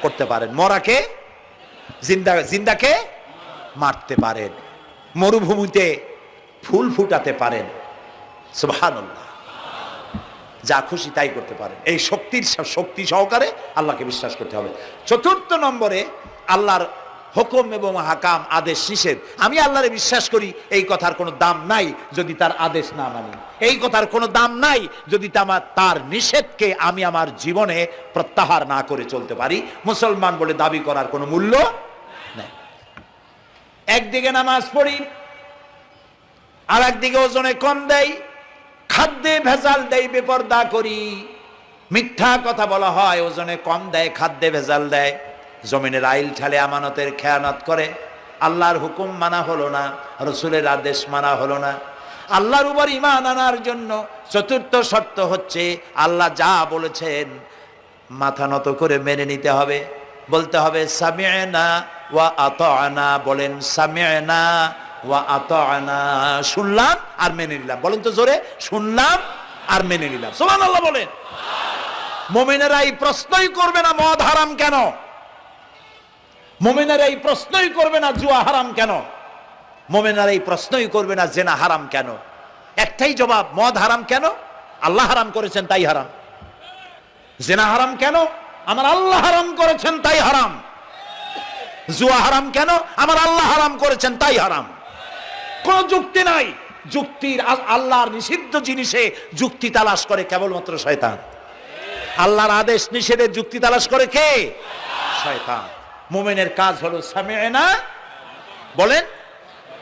করতে পারেন। মরাকে জিন্দাকে মারতে পারেন, মরুভূমিতে ফুল ফুটাতে পারেন। সুবহানাল্লাহ, যা খুশি তাই করতে পারেন। এই শক্তি সহকারে আল্লাহকে বিশ্বাস করতে হবে। 4 নম্বরে আল্লাহর হুকুম এবং হাকাম, আদেশ নিষেধ। আমি আল্লাহরে বিশ্বাস করি, এই কথার কোনো দাম নাই যদি তার আদেশ না মানি। এই কথার কোনো দাম নাই যদি তার নিষেধকে আমি আমার জীবনে প্রত্যাহার না করে চলতে পারি। মুসলমান বলে দাবি করার কোনো মূল্য নেই। একদিকে নামাজ পড়ি, আর একদিকে ওজনে কম দেয়, খাদ্যে ভেজাল দেয়, বেপরদা করি, মিথ্যা কথা বলা হয়, ওজনে কম দেয়, খাদ্যে ভেজাল দেয়, জমিনের আইল ঠালে আমানতের খেয়ানত করে। আল্লাহর হুকুম মানা হলো না, রসুলের আদেশ মানা হলো না। আল্লাহর উপর ঈমান আনার জন্য 4র্থ শর্ত হচ্ছে আল্লাহ যা বলেছেন মাথা নত করে মেনে নিতে হবে, বলতে হবে সামি'না ওয়া আতা'না। বলেন সামি'না ওয়া আতা'না, শুনলাম আর মেনে নিলাম। বলেন তো জোরে, শুনলাম আর মেনে নিলাম। সুবহানাল্লাহ বলেন। মুমিনেরা এই প্রশ্নই করবে না মদ হারাম কেন, মুমিনেরা এই প্রশ্নই করবে না জুয়া হারাম কেন, মুমিনেরা এই প্রশ্নই করবে না জেনা হারাম কেন। একটাই জবাব, মদ হারাম কেন? আল্লাহ হারাম করেছেন তাই হারাম। জেনা হারাম কেন? আমার আল্লাহ হারাম করেছেন তাই হারাম। জুয়া হারাম কেন? আমার আল্লাহ হারাম করেছেন তাই হারাম। কোন যুক্তি নাই। যুক্তির, আল্লাহর নিষিদ্ধ জিনিসে যুক্তি তালাশ করে কেবলমাত্র শয়তান। আল্লাহর আদেশ নিষেধের যুক্তি তালাশ করে কে? শয়তান। মুমিনের কাজ হলো সামি'না, বলেন,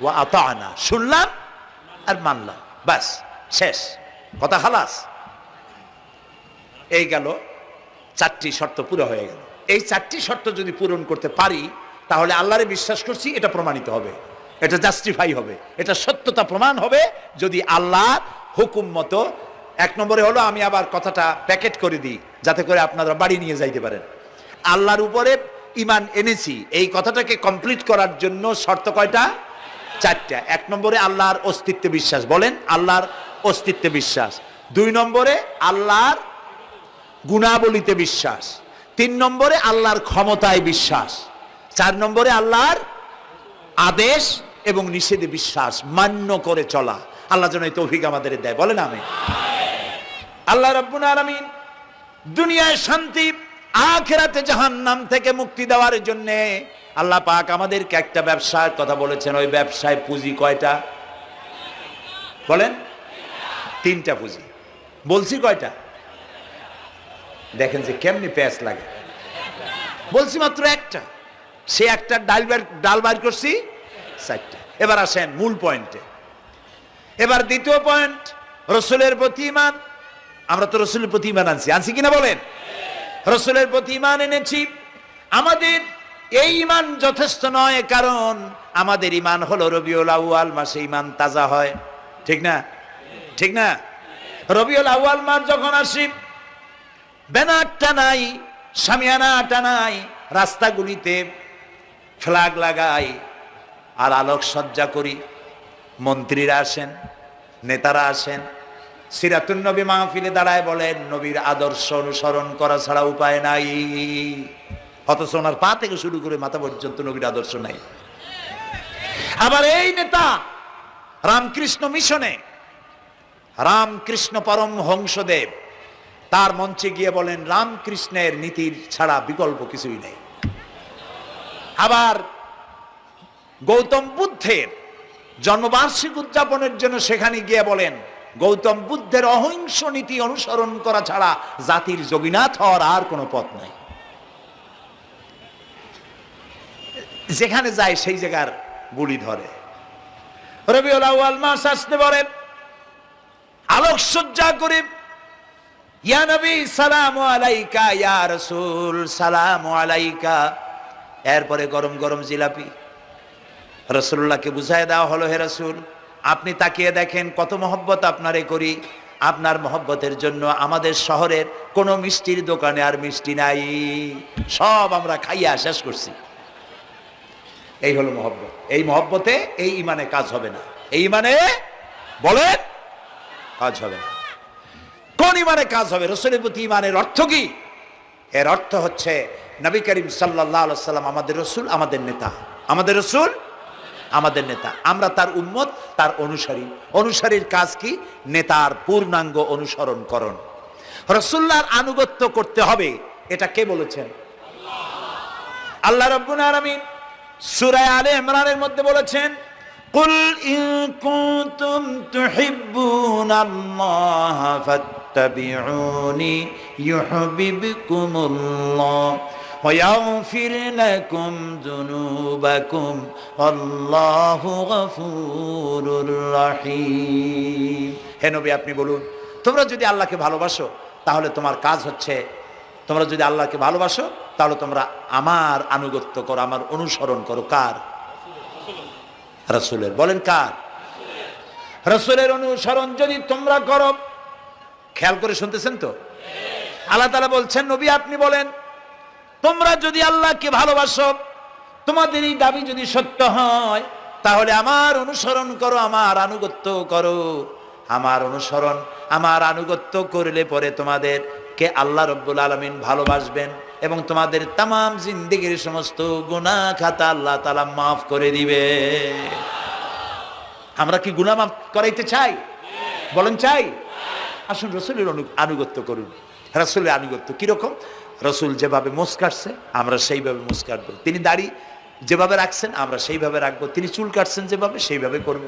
ওয়া আতা'না, শুনলাম আর মানলাম, বাস, শেষ কথা, খালাস। এই গেল 4টি শর্ত পুরো হয়ে গেল। এই 4টি শর্ত যদি পূরণ করতে পারি তাহলে আল্লাহরে বিশ্বাস করছি এটা প্রমাণিত হবে, এটা জাস্টিফাই হবে, এটা সত্যতা প্রমাণ হবে যদি আল্লাহর হুকুম মতো। 1 নম্বরে হলো, আমি আবার কথাটা প্যাকেট করে দিই যাতে করে আপনারা বাড়ি নিয়ে যাইতে পারেন। আল্লাহর উপরে ঈমান এনেছি, এই কথাটাকে কমপ্লিট করার জন্য শর্ত কয়টা? 4টা। 1 নম্বরে আল্লাহর অস্তিত্বে বিশ্বাস, বলেন আল্লাহর অস্তিত্বে বিশ্বাস। 2 নম্বরে আল্লাহর গুণাবলীতে বিশ্বাস। 3 নম্বরে আল্লাহর ক্ষমতায় বিশ্বাস। 4 নম্বরে আল্লাহর আদেশ এবং নিষেধে বিশ্বাস, মান্য করে চলা। আল্লাহ যেন এই তৌফিক আমাদের দেয়, বলেন আমিন। আল্লাহ রাব্বুল আলামিন দুনিয়ায় শান্তি, আখিরাতে জাহান্নাম থেকে মুক্তি দেওয়ার জন্য আল্লাহ পাক আমাদেরকে একটা ব্যবসার কথা বলেছেন। ওই ব্যবসায় পুঁজি কয়টা? বলেন। 3টা পুঁজি। বলছি কয়টা? দেখেন যে কেমনি প্যাঁচ লাগে। বলছি মাত্র একটা, সে একটা ডাল বাইর করছি 4টা। এবার আসেন মূল পয়েন্টে। এবার দ্বিতীয় পয়েন্ট, রসুলের প্রতি ঈমান। আমরা তো রসুলের প্রতি ঈমান আনছি কিনা বলেন? রসুলের প্রতি ঈমান এনেছি। আমাদের এই ঈমান যথেষ্ট নয়, কারণ আমাদের ঈমান হলো রবিউল আউয়াল মাসে ঈমান তাজা হয়, ঠিক না? ঠিক না? রবিউল আউয়াল মাস যখন আসি, ব্যানারটা নাই, শামিয়ানাটা নাই, রাস্তাগুলিতে ফ্ল্যাগ লাগাই আর আলোকসজ্জা করি। মন্ত্রীরা আসেন, নেতারা আসেন, সিরাতুন নবী মাহফিলে দাঁড়ায় বলেন নবীর আদর্শ অনুসরণ করা ছাড়া উপায় নাই। অথচ ওনার পা থেকে শুরু করে মাথা পর্যন্ত নবীর আদর্শ নাই। আবার এই নেতা রামকৃষ্ণ মিশনে, রামকৃষ্ণ পরমহংসদেব তার মঞ্চে গিয়ে বলেন রামকৃষ্ণের নীতির ছাড়া বিকল্প কিছুই নেই। আবার গৌতম বুদ্ধের জন্মবার্ষিকী উদযাপনের জন্য সেখানে গিয়ে বলেন, গৌতম বুদ্ধের অহিংস নীতি অনুসরণ করা ছাড়া জাতির যোগীনাথ হওয়ার আর কোনো পথ নাই। যেখানে যায় সেই জায়গার গুলি ধরে। রবিউল আউয়াল মাস আসতে পারে, আলোকসজ্জা করে ইয়া নবী সালামু আলাইকা, ইয়া রাসূল সালামু আলাইকা। এরপরে গরম গরম জিলাপি রাসূলুল্লাহকে বুঝায় দেওয়া হলো, হে রাসূল আপনি তাকিয়ে দেখেন কত মহব্বত আপনারে করি, আপনার মহব্বতের জন্য আমাদের শহরের কোন মিষ্টির দোকানে আর মিষ্টি নাই, সব আমরা খাইয়া শেষ করছি। এই হলো মহব্বত। এই মহব্বতে এই ইমানে কাজ হবে না। এই ইমানে বলেন কাজ হবে না। কোন ইমানে কাজ হবে? রাসূলের প্রতি ইমানের অর্থ কি? এর অর্থ হচ্ছে নবী করিম সাল্লাল্লাহু আলাইহি সাল্লাম আমাদের রাসূল, আমাদের নেতা। আমাদের রাসূল আমাদের নেতা, আমরা তার উম্মত, তার অনুসারী। অনুসারীর কাজ কি? নেতার পূর্ণাঙ্গ অনুসরণ করণ। রাসূলুল্লাহর আনুগত্য করতে হবে, এটা কে বলেছেন? আল্লাহ রাব্বুল আলামিন সূরা আলে ইমরানের মধ্যে বলেছেন, কুল ইন কুনতুম তুহিব্বুনাল্লাহ ফাত্তাবিউনি ইউহিব্বুকুমুল্লাহ ওয়া ইয়াগফির লাকুম যুনুবাকুম আল্লাহু গফুরুর রহিম। হে নবী আপনি বলুন, তোমরা যদি আল্লাহকে ভালোবাসো তাহলে তোমার কাজ হচ্ছে, তোমরা যদি আল্লাহকে ভালোবাসো তাহলে তোমরা আমার আনুগত্য করো, আমার অনুসরণ করো। কার? রাসূলের। বলেন কার? রাসূলের অনুসরণ যদি তোমরা করো, খেয়াল করে শুনতেছেন তো? আল্লাহ তাআলা বলছেন, নবী আপনি বলেন, তোমরা যদি আল্লাহকে ভালোবাসো, তোমাদের এই দাবি যদি সত্য হয়, তাহলে আমার অনুসরণ করো, আমার আনুগত্য করো। আমার অনুসরণ, আমার আনুগত্য করলে পরে তোমাদের কে আল্লাহ রাব্বুল আলামিন ভালোবাসবেন এবং তোমাদের তামাম জিন্দেগির সমস্ত গুনাহ খাতা আল্লাহ তাআলা মাফ করে দিবে। আমরা কি গুনাহ মাফ করাইতে চাই? বলেন চাই? আসুন রাসূলের আনুগত্য করুন। রাসূলের আনুগত্য কিরকম? রাসূল যেভাবে মুছ কাটছে আমরা সেইভাবে মুছ কাটবো, তিনি দাড়ি যেভাবে রাখছেন আমরা সেইভাবে রাখবো, তিনি চুল কাটছেন যেভাবে সেইভাবে করব,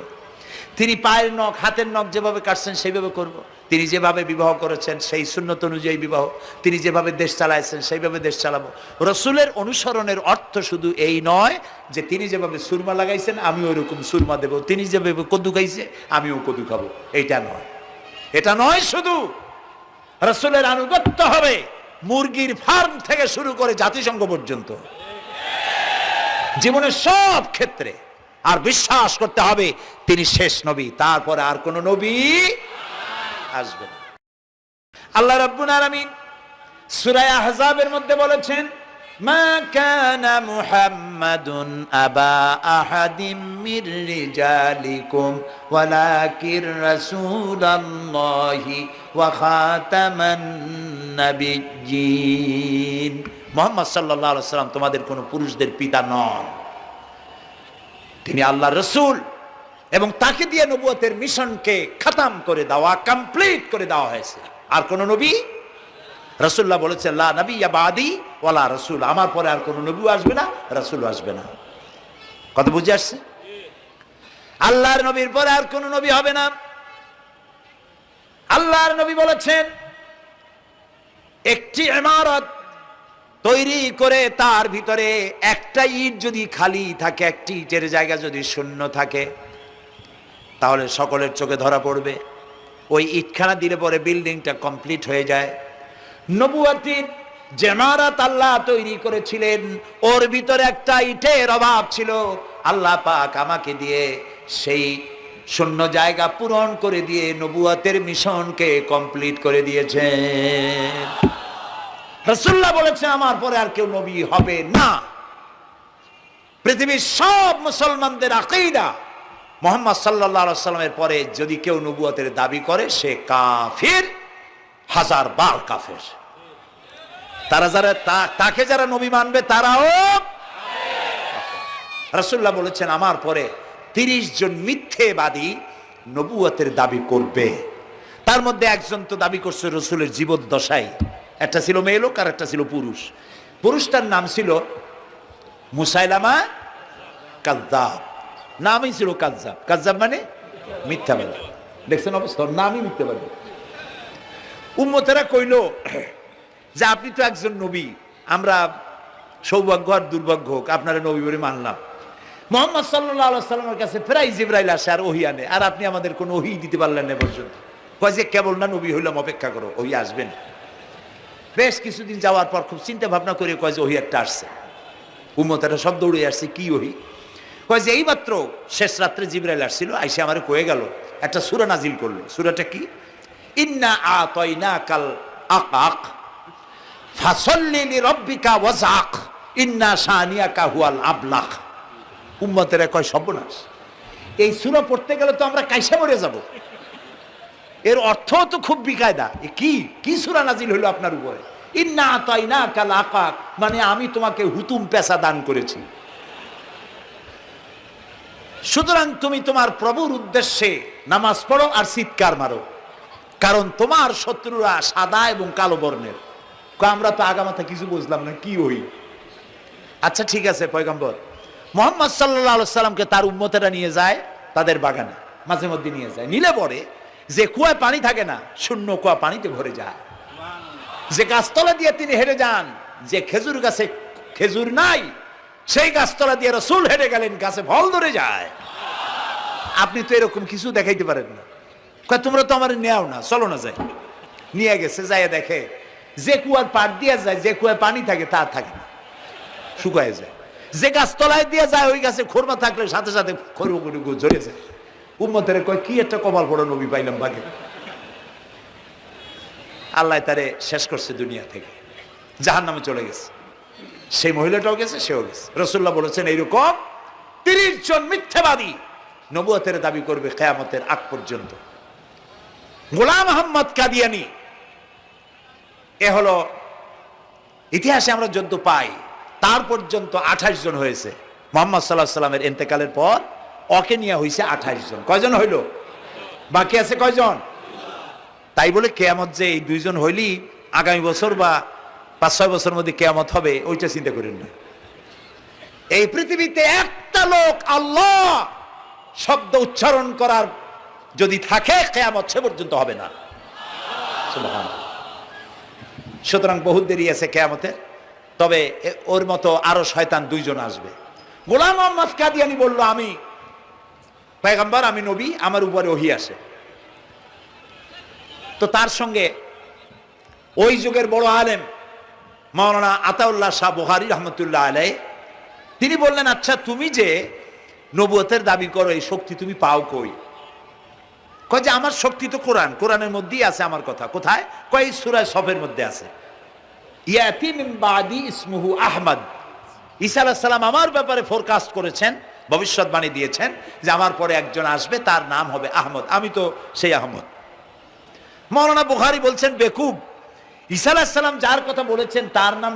তিনি পায়ের নখ হাতের নখ যেভাবে কাটছেন সেইভাবে করব, তিনি যেভাবে বিবাহ করেছেন সেই সুন্নত অনুযায়ী বিবাহ, তিনি যেভাবে দেশ চালাইছেন সেইভাবে দেশ চালাবো। রাসূলের অনুসরণের অর্থ শুধু এই নয় যে তিনি যেভাবে সুরমা লাগাইছেন আমি ওইরকম সুরমা দেব, তিনি যেভাবে কদু খাইছে আমিও কদু খাবো, এইটা নয়। এটা নয়, শুধু রাসূলের আনুগত্য হবে মুরগির ফার্ম থেকে শুরু করে জাতিসংঘ পর্যন্ত, জীবনের সব ক্ষেত্রে। আর বিশ্বাস করতে হবে তিনি শেষ নবী, তারপরে আর কোন নবী আসবে না। আল্লাহ রাব্বুল আলামিন সূরা আহজাবের মধ্যে বলেছেন, মা কানা মুহাম্মাদুন আবা আহাদিম মির রিজালিকুম ওয়ালাকির রাসূলুল্লাহি ওয়া খাতামান নাবিয়্যিন। মুহাম্মদ সাল্লাল্লাহু আলাইহি ওয়াসাল্লাম তোমাদের কোন পুরুষদের পিতা নন, তিনি আল্লাহর রাসূল এবং তাকে দিয়ে নবুয়তের মিশনকে খতম করে দেওয়া, কমপ্লিট করে দেওয়া হয়েছে। আর কোন নবী, রাসূলুল্লাহ বলেছেন লা নাবিয়্যা বাদি ওয়ালা রাসূল, আমার পরে আর কোন নবী আসবে না, রাসূল আসবে না। কথা বুঝে আসছে? আল্লাহর নবীর পরে আর কোন নবী হবে না। আল্লাহর নবী বলেছেন, একটি ইমারত তৈরি করে তার ভিতরে একটা ইট যদি খালি থাকে, একটি ইটের জায়গা যদি শূন্য থাকে, তাহলে সকলের চোখে ধরা পড়বে। ওই ইটখানা দিলে পরে বিল্ডিংটা কমপ্লিট হয়ে যায়। নবুয়তির যে ইমারত আল্লাহ তৈরি করেছিলেন, ওর ভিতরে একটা ইটের অভাব ছিল। আল্লাহ পাক আমাকে দিয়ে সেই শূন্য জায়গা পূরণ করে দিয়ে নবুয়তের মিশনকে কমপ্লিট করে দিয়েছেন। রাসূলুল্লাহ বলেছেন আমার পরে আর কেউ নবী হবে না। পৃথিবীর সব মুসলমানদের আকীদা, মুহাম্মদ সাল্লাল্লাহু আলাইহি ওয়াসাল্লামের পরে যদি কেউ নবুয়তের দাবি করে সে কাফির, হাজার বার কাফের। তারা যারা তাকে যারা নবী মানবে তারাও। রাসূলুল্লাহ বলেছেন আমার পরে 30 জন মিথ্যেবাদী নবুয়তের দাবি করবে। তার মধ্যে একজন তো দাবি করছে রাসূলের জীবদ্দশায়, একটা ছিল মেয়ে লোক আর একটা ছিল পুরুষ। পুরুষটার নাম ছিল মুসাইলামা কাযযাব, নামই ছিল কাযযাব। কাযযাব মানে মিথ্যাবাদী। দেখছেন অবস্থা, নামই মিথ্যাবাদী। উম্মতেরা কইল যে আপনি তো একজন নবী, আমরা সৌভাগ্য আর দুর্ভাগ্য হোক আপনারা নবী বলে মানলাম। মুহাম্মদ সাল্লাল্লাহু আলাইহি সাল্লামের কাছে প্রায় জিবরাইল আসে আর ওহী আনে, আর আপনি আমাদের কোনো ওহী দিতে পারলেন না পর্যন্ত। কয় যে কেবল না নবী হইলাম, অপেক্ষা করো, ওহী আসবেন। বেশ কিছুদিন যাওয়ার পর খুব চিন্তা ভাবনা করে কয় যে ওহী একটা আসছে। উম্মতেরা সব দৌড়ে আসছে, কি ওহী? কয় যে এইমাত্র শেষ রাত্রে জিবরাইল আসছিল, আইসে আমারে কয়ে গেল, একটা সূরা নাজিল করলো। সূরাটা কি? ইন্না আতাইনাকাল আকাক ফাসাল্লি লিরাব্বিকা ওয়াজআক ইন্না শানিয়াকা হুয়াল আবলাক। উম্মতেরা কয় সর্বনাশ, এই সূরা পড়তে গেলে তো আমরা কাইসা মরে যাব। এর অর্থ তো খুব বিকায়দা। কি কি সূরা নাজিল হলো আপনার উপরে? ইন্না আতাইনাকাল আকাক, মানে আমি তোমাকে হুতুম পেশা দান করেছি, সুতরাং তুমি তোমার প্রভুর উদ্দেশ্যে নামাজ পড়ো আর চিৎকার মারো, কারণ তোমার শত্রুরা সাদা এবং কালো বর্ণের। আমরা তো আগামাথা কিছু বুঝলাম না, কি ওই? আচ্ছা ঠিক আছে, পয়গম্বর মুহাম্মদ সাল্লাল্লাহু আলাইহি সাল্লামকে তার উম্মতেরা নিয়ে যায় তাদের বাগানে, মাঝে মধ্যে নিয়ে যায়। নিলে পরে যে কুয়ায় পানি থাকে না, শূন্য কুয়া পানিতে ভরে যায়। যে গাছতলা দিয়ে তিনি হেঁটে যান, যে খেজুর গাছে খেজুর নাই, সেই গাছতলা দিয়ে রাসূল হেঁটে গেলেন, গাছে ফল ধরে যায়। আপনি তো এরকম কিছু দেখাইতে পারেন না। কয় তোমরা তো আমার নেও না, চলো না যাই। নিয়ে গেছে, যাইয়া দেখে যে কুয়ার পাড় দিয়ে যায়, যে কুয়ায় পানি থাকে তা থাকে না, শুকায় যায়। যে গাছতলায় দিয়ে যায়, ওই গাছে খোরমা থাকলে সাথে সাথে খড়গুলো ঝরে যায়। উম্মতের কয় কি একটা কপাল পড়া নবী পাইলাম বাগে। আল্লাহ তারে শেষ করছে দুনিয়া থেকে, জাহান্নামে চলে গেছে। সেই মহিলাটাও গেছে, সেও গেছে। রাসূলুল্লাহ বলেছেন এইরকম 30 জন মিথ্যাবাদী নবুয়তের দাবি করবে কিয়ামতের আগ পর্যন্ত। গোলাম আহমদ কাদিয়ানী, এ হলো ইতিহাসে আমরা যদ্দ পাই, তার পর্যন্ত 28 জন হয়েছে। মুহাম্মদ সাল্লাল্লাহু আলাইহি সাল্লামের ইন্তেকালের পর ওকে নিয়ে হয়েছে 28 জন। কয়জন হইল? বাকি আছে কয়জন? তাই বলে কিয়ামত যে এই 2 জন হইলি আগামী বছর বা 5-6 বছরের মধ্যে কিয়ামত হবে, ওইটা চিন্তা করেন না। এই পৃথিবীতে একটা লোক আল্লাহ শব্দ উচ্চারণ করার যদি থাকে, কিয়ামত সে পর্যন্ত হবে না। সুবহানাল্লাহ। সুতরাং বহুত দেরি আছে কিয়ামতে। তবে ওর মতো আরো শয়তান 2 জন আসবে। গোলাম আহমদ কাদিয়ানী বলল, আমি পয়গম্বর, আমি নবী, আমার উপরে ওহী আসে। তো তার সঙ্গে ওই যুগের বড় আলেম মাওলানা আতাউল্লাহ শাহ বুখারী রহমতুল্লাহ আলাইহি, তিনি বললেন, আচ্ছা তুমি যে নবুয়তের দাবি করো, এই শক্তি তুমি পাও কই? কয় যে আমার শক্তি তো কোরআন, কোরআনের মধ্যেই আছে আমার কথা। কোথায়? কয় সূরা সফের মধ্যে আছে, ইয়াতি মিন বাদি ইসমুহু আহমদ। ঈসা আলাইহিস সালাম আমার ব্যাপারে ফোরকাস্ট করেছেন, ভবিষ্যৎবাণী দিয়েছেন যে আমার পরে একজন আসবে, তার নাম হবে আহমদ। আমি তো সেই আহমদ। মাওলানা বুখারী বলছেন, বেকুব, ঈসা আলাইহিস সালাম যার কথা বলেছেন তার নাম,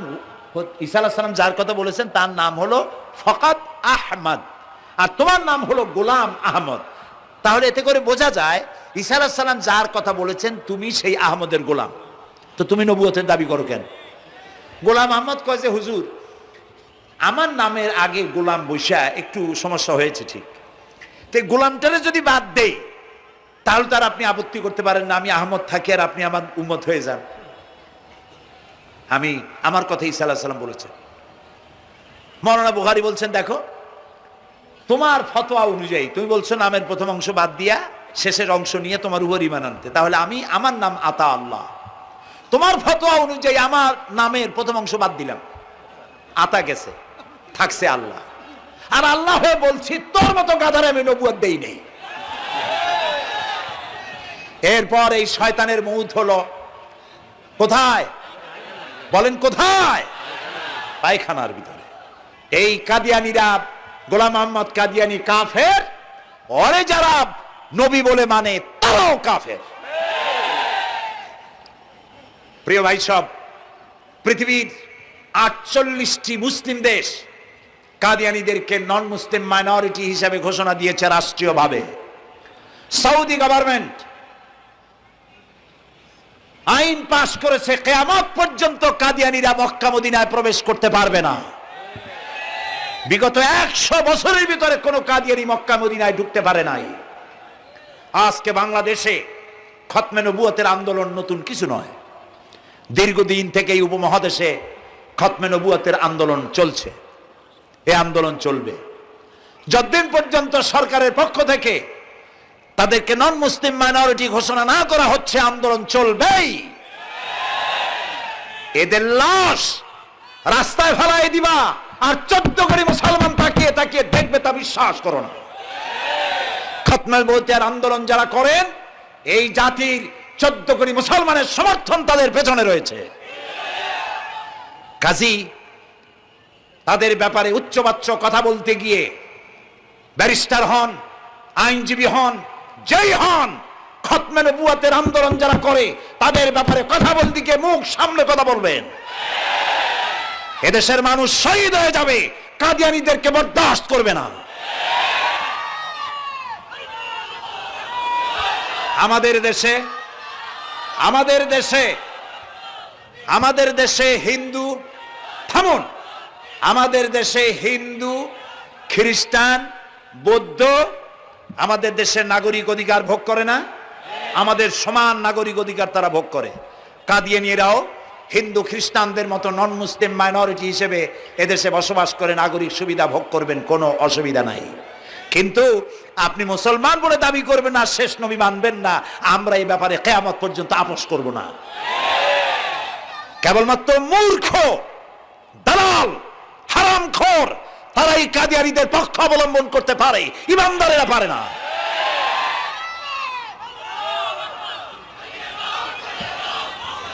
ঈসা আলাইহিস সালাম যার কথা বলেছেন তার নাম হলো ফকাত আহমদ, আর তোমার নাম হলো গোলাম আহমদ। তাহলে এতে করে বোঝা যায় ঈসা আলাইহিস সালাম যার কথা বলেছেন তুমি সেই আহমদের গোলাম। তো তুমি নবুয়তের দাবি করো কেন? গোলাম আহমদ কয় যে হুজুর, আমার নামের আগে গোলাম বৈশা একটু সমস্যা হয়েছে, ঠিক, তো গোলামটারে যদি বাদ দেই তাহলে তার আপনি আপত্তি করতে পারেন না, আমি আহমদ থাকি আর আপনি আমার উম্মত হয়ে যান। আমি আমার কথা ঈসা আলাইহিস সালাম বলেছেন। মাওলানা বুখারী বলছেন, দেখো তোমার ফতোয়া অনুযায়ী তুমি বলছো নামের প্রথম অংশ বাদ দিয়া শেষের অংশ নিয়ে তোমার উপর ঈমান আনতে, তাহলে আমি আমার নাম আতা আল্লাহ। তোমার ফতোয়া অনুযায়ী আমার নামের প্রথম অংশ বাদ দিলাম, আতা গেছে, থাকছে আল্লাহ। আর আল্লাহ হয়ে বলছি তোর মতো গাধারে আমি নবুয়ত দেই নেই। এরপর এই শয়তানের মউত হলো কোথায়? বলেন কোথায়? পায়খানার ভিতরে। এই কাদিয়ানীরা, গোলাম আহমদ কাদিয়ানী কাফের, ওরে যারা নবী বলে মানে তারাও কাফের। প্রিয় ভাই সব, পৃথিবীর 48টি মুসলিম দেশ কাদিয়ানীদেরকে নন মুসলিম মাইনরিটি হিসেবে ঘোষণা দিয়েছে রাষ্ট্রীয়ভাবে। সৌদি গভর্নমেন্ট আইন পাশ করেছে, কিয়ামত পর্যন্ত কাদিয়ানীরা মক্কা মদিনায় প্রবেশ করতে পারবে না। বিগত 100 বছরের ভিতরে কোনো কাদিয়ানি মক্কা মদিনায় ঢুকতে পারে নাই। আজকে বাংলাদেশে খতমে নবুয়তের আন্দোলন নতুন কিছু নয়। দীর্ঘদিন থেকে এই উপমহাদেশে খতমে নবুয়তের আন্দোলন চলছে। এই আন্দোলন চলবে যতদিন পর্যন্ত সরকারের পক্ষ থেকে তাদেরকে নন মুসলিম মাইনরিটি ঘোষণা না করা হচ্ছে, আন্দোলন চলবেই। এদের লাশ রাস্তায় ফেলাই দিবা আর 14 কোটি মুসলমান তাকিয়ে তাকিয়ে দেখবে, তা বিশ্বাস করো না। খতমে নবুয়তের আন্দোলন যারা করেন, এই জাতির 14 কোটি মুসলমানের সমর্থন তাদের পেছনে রয়েছে। কাজী তাদের ব্যাপারে উচ্চবাচ্য কথা বলতে গিয়ে ব্যারিস্টার হন, আইনজীবী হন, যেই হন, খতমে নবুয়তের আন্দোলন যারা করে তাদের ব্যাপারে কথা বলতে গিয়ে মুখ সামনে কথা বলবেন। এদেশের মানুষ শহীদ হয়ে যাবে, কাদিয়ানীদেরকে বরদাস্ত করবে না। আমাদের দেশে হিন্দু, থামুন, আমাদের দেশে হিন্দু, খ্রিস্টান, বৌদ্ধ আমাদের দেশের নাগরিক অধিকার ভোগ করে না? আমাদের সমান নাগরিক অধিকার তারা ভোগ করে। কাদিয়ানীরাও হিন্দু খ্রিস্টানদের মতো নন মুসলিম মাইনরিটি হিসেবে এদেশে বসবাস করে নাগরিক সুবিধা ভোগ করবেন, কোনো অসুবিধা নাই। কিন্তু আপনি মুসলমান বলে দাবি করবেন না, শেষ নবী মানবেন না, আমরা এই ব্যাপারে কিয়ামত পর্যন্ত আপোষ করব না। কেবলমাত্র মূর্খ, দালাল, হারামখোর তারাই কাদিয়ানীদের পক্ষ অবলম্বন করতে পারে, ইমানদারেরা পারে না।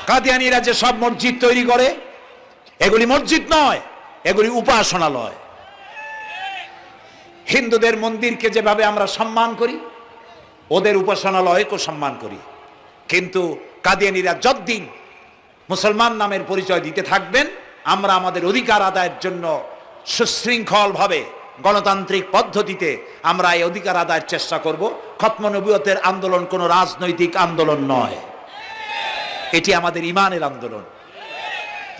কাদিয়ানীরা যে সব মসজিদ তৈরি করে, এগুলি মসজিদ নয়, এগুলি উপাসনালয়। হিন্দুদের মন্দিরকে যেভাবে আমরা সম্মান করি, ওদের উপাসনালয়কেও সম্মান করি। কিন্তু কাদিয়ানীরা যতদিন মুসলমান নামের পরিচয় দিতে থাকবেন, আমরা আমাদের অধিকার আদায়ের জন্য সুশৃঙ্খল ভাবে গণতান্ত্রিক পদ্ধতিতে আমরা এই অধিকার আদায়ের চেষ্টা করব। খতমে নবুয়তের আন্দোলন কোনো রাজনৈতিক আন্দোলন নয়, এটি আমাদের ইমানের আন্দোলন।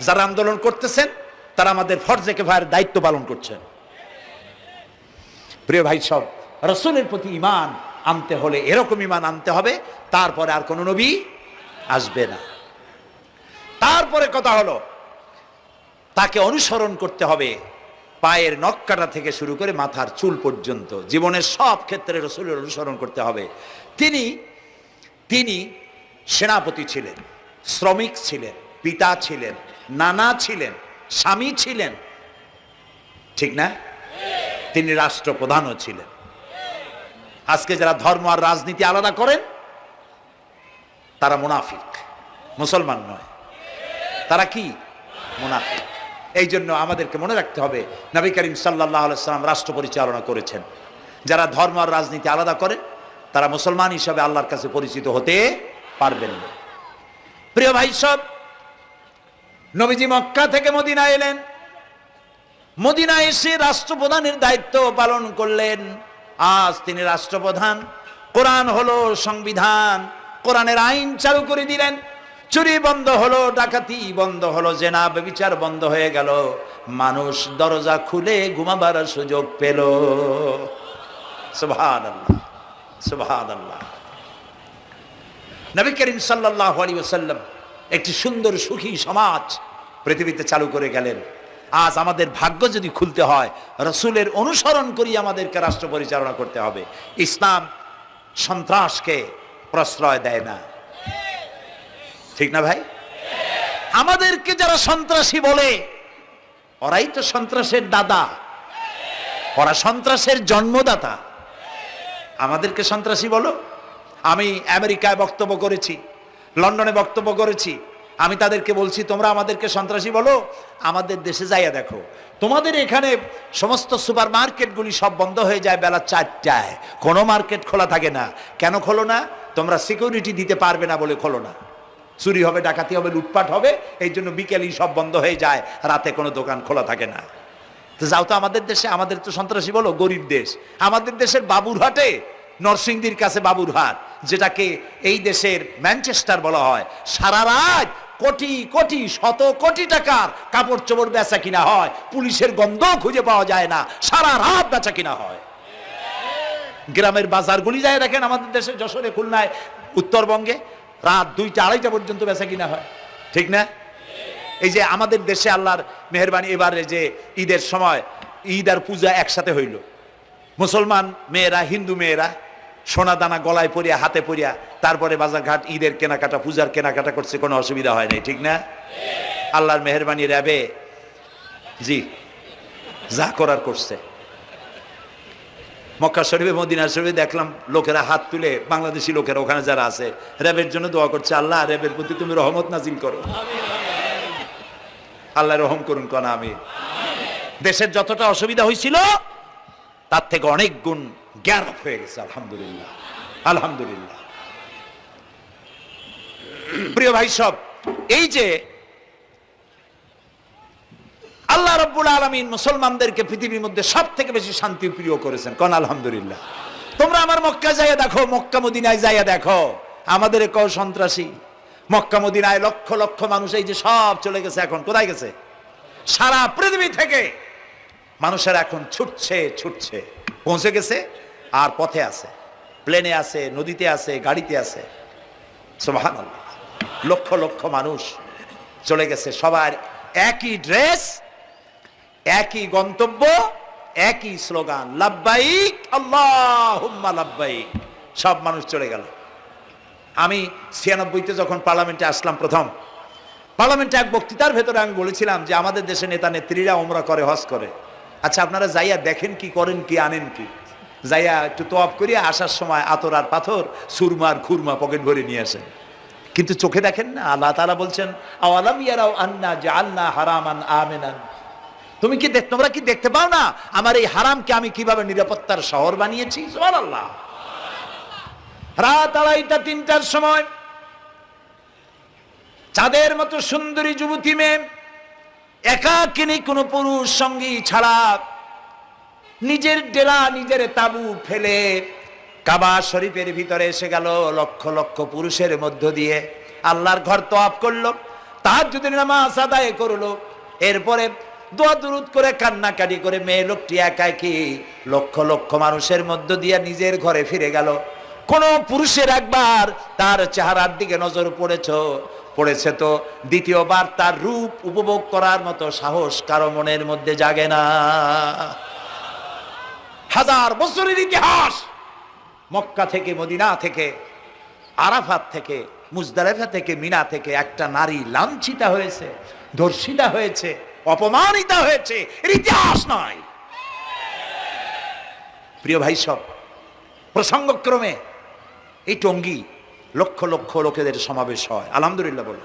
যারা আন্দোলন করতেছেন তারা আমাদের ফরজে কিফায়ার দায়িত্ব পালন করছেন। প্রিয় ভাই সব, রাসূলের প্রতি ঈমান আনতে হলে এরকম ঈমান আনতে হবে, তারপরে আর কোনো নবী আসবে না। তারপরে কথা হলো তাকে অনুসরণ করতে হবে পায়ের নখকাটা থেকে শুরু করে মাথার চুল পর্যন্ত, জীবনের সব ক্ষেত্রে রাসূলের অনুসরণ করতে হবে। তিনি সেনাপতি ছিলেন, শ্রমিক ছিলেন, পিতা ছিলেন, নানা ছিলেন, স্বামী ছিলেন, ঠিক না? তিনি রাষ্ট্রপ্রধানও ছিলেন। আজকে যারা ধর্ম আর রাজনীতি আলাদা করেন তারা মুনাফিক, মুসলমান নয়। তারা কি? মুনাফিক। এই জন্য আমাদেরকে মনে রাখতে হবে নবী করিম সাল্লাল্লাহু আলাইহি ওয়াসাল্লাম রাষ্ট্র পরিচালনা করেছেন। যারা ধর্ম আর রাজনীতি আলাদা করেন তারা মুসলমান হিসাবে আল্লাহর কাছে পরিচিত হতে পারবেন না। প্রিয় ভাই সব, নবীজি মক্কা থেকে মদিনা এলেন। মদিনা এসে রাষ্ট্রপ্রধানের দায়িত্ব পালন করলেন। আজ তিনি রাষ্ট্রপ্রধান। কোরআন হলো সংবিধান, কোরআনের আইন চালু করে দিলেন। চুরি বন্ধ হলো, ডাকাতি বন্ধ হলো, জেনা ব্যভিচার বন্ধ হয়ে গেল। মানুষ দরজা খুলে ঘুমাবার সুযোগ পেল। সুবহানাল্লাহ, সুবহানাল্লাহ। নবী করিম সাল্লাল্লাহু আলাইহি ওয়াসাল্লাম একটি সুন্দর সুখী সমাজ পৃথিবীতে চালু করে গেলেন। আজ আমাদের ভাগ্য যদি খুলতে হয়, রাসূলের অনুসরণ করি আমাদেরকে রাষ্ট্র পরিচালনা করতে হবে। ইসলাম সন্ত্রাসকে প্রশ্রয় দেয় না, ঠিক না ভাই? আমাদেরকে যারা সন্ত্রাসী বলে, ওরাই তো সন্ত্রাসের দাদা, ওরা সন্ত্রাসের জন্মদাতা। আমাদেরকে সন্ত্রাসী বলো? আমি আমেরিকায় বক্তব্য করেছি, লন্ডনে বক্তব্য করেছি, আমি তাদেরকে বলছি তোমরা আমাদেরকে সন্ত্রাসী বলো? আমাদের দেশে যাইয়া দেখো, তোমাদের এখানে সমস্ত সুপার মার্কেটগুলি সব বন্ধ হয়ে যায় বেলা 4টায়, কোনো মার্কেট খোলা থাকে না। কেন খোলো না? তোমরা সিকিউরিটি দিতে পারবে না বলে খোলো না। চুরি হবে, ডাকাতি হবে, লুটপাট হবে, এই জন্য বিকেলেই সব বন্ধ হয়ে যায়, রাতে কোনো দোকান খোলা থাকে না। তো যাও তো আমাদের দেশে, আমাদের তো সন্ত্রাসী বলো? গরিব দেশ। আমাদের দেশের বাবুরহাটে, নরসিংদীর কাছে বাবুরহাট, যেটাকে এই দেশের ম্যানচেস্টার বলা হয়, সারা রাত কোটি কোটি শত কোটি টাকার কাপড় চোপড় বেচা কিনা হয়, পুলিশের গন্ধ খুঁজে পাওয়া যায় না, সারা রাত বেচা কিনা হয়। গ্রামের বাজারগুলি যায় দেখেন, আমাদের দেশে যশোরে, খুলনায়, উত্তরবঙ্গে রাত 2টা 2:30 পর্যন্ত বেচা কিনা হয়, ঠিক না? এই যে আমাদের দেশে আল্লাহর মেহেরবানি, এবারে যে ঈদের সময় ঈদ আর পূজা একসাথে হইল, মুসলমান মেয়েরা, হিন্দু মেয়েরা সোনা দানা গলায় পরিয়া, হাতে পরিয়া, তারপরে বাজারঘাট ঈদের কেনাকাটা, পূজার কেনাকাটা করছে, কোনো অসুবিধা হয় নাই, ঠিক না? আল্লাহর মেহেরবানি, র্যাবে জি যা করার করছে। মক্কা শরীফে, মদিনা শরীফে দেখলাম লোকেরা হাত তুলে, বাংলাদেশি লোকেরা ওখানে যারা আছে, র্যাবের জন্য দোয়া করছে, আল্লাহ র্যাবের প্রতি তুমি রহমত নাজিল করো, আল্লাহ রহম করুন কোন আমি। দেশের যতটা অসুবিধা হয়েছিল তার থেকে অনেক গুণ গ্যারাপ হয়ে গেছে, আলহামদুলিল্লাহ, আলহামদুলিল্লাহ। প্রিয় ভাই সব, এই যে আল্লাহ রাব্বুল আলামিন মুসলমানদেরকে পৃথিবীর মধ্যে সব থেকে বেশি শান্তি প্রিয় করেছেন, কোন আলহামদুলিল্লাহ। তোমরা আমার মক্কা যাইয়া দেখো, মক্কা মদিনায় যাইয়া দেখো, আমাদের কেউ সন্ত্রাসী, মক্কা মদিনায় লক্ষ লক্ষ মানুষ এই যে সব চলে গেছে, এখন কোথায় গেছে? সারা পৃথিবী থেকে মানুষের এখন ছুটছে ছুটছে, পৌঁছে গেছে, আর পথে আছে, প্লেনে আছে, নদীতে আছে, গাড়িতে আছে, সুবহানাল্লাহ। লক্ষ লক্ষ মানুষ চলে গেছে, সবার একই ড্রেস, একই গন্তব্য, একই স্লোগান, লাব্বাইক আল্লাহুম্মা লাব্বাইক। সব মানুষ চলে গেল। আমি 96-তে যখন পার্লামেন্টে আসলাম, প্রথম পার্লামেন্টে এক বক্তৃতার ভেতরে আমি বলেছিলাম যে আমাদের দেশে নেতা নেত্রীরা ওমরা করে, হজ করে। আচ্ছা, আপনারা যাইয়া দেখেন কি করেন, কি আনেন কি? যাইয়া একটু তোয়াব করিয়া আসার সময় আতর আর পাথর, সুরমার খুরমা পকেট ভরে নিয়ে আসেন, কিন্তু চোখে দেখেন না। আল্লাহ তাআলা বলছেন, আওয়ালাম ইয়ারাউ আন্না জাআলনা হারামান আমিনান, তুমি কি তোমরা কি দেখতে পাও না আমার এই হারামকে আমি কিভাবে নিরাপত্তার শহর বানিয়েছি? সুবহানাল্লাহ। রাত 2:30 3টার সময় চাঁদের মতো সুন্দরী যুবতী মেয়ে একাকিনী, কোনো পুরুষ সঙ্গী ছাড়া, নিজের ডেরা, নিজের তাবু ফেলে কাবা শরীফের ভিতরে এসে গেল, লক্ষ লক্ষ পুরুষের মধ্য দিয়ে আল্লাহর ঘর তওয়াফ করলো, তাহাজ্জুদের নামাজ আদায় করলো, এরপরে দোয়া দুরুদ করে কান্নাকাটি করে মেয়ে লোকটি একাকী লক্ষ লক্ষ মানুষের মধ্য দিয়ে নিজের ঘরে ফিরে গেল। কোন পুরুষের একবার তার চেহারার দিকে নজর পড়েছে তো দ্বিতীয়বার তার রূপ উপভোগ করার মতো সাহস কারো মনের মধ্যে জাগে না। হাজার বছরের ইতিহাস, মক্কা থেকে, মদিনা থেকে, আরাফাত থেকে, মুজদালিফা থেকে, মিনা থেকে একটা নারী লাঞ্ছিতা হয়েছে, ধর্ষিতা হয়েছে, অপমানিতা হয়েছে, এর ইতিহাস নয়। প্রিয় ভাই সব, প্রসঙ্গক্রমে এই টঙ্গী লক্ষ লক্ষ লোকেদের সমাবেশ হয়, আলহামদুলিল্লাহ বলে।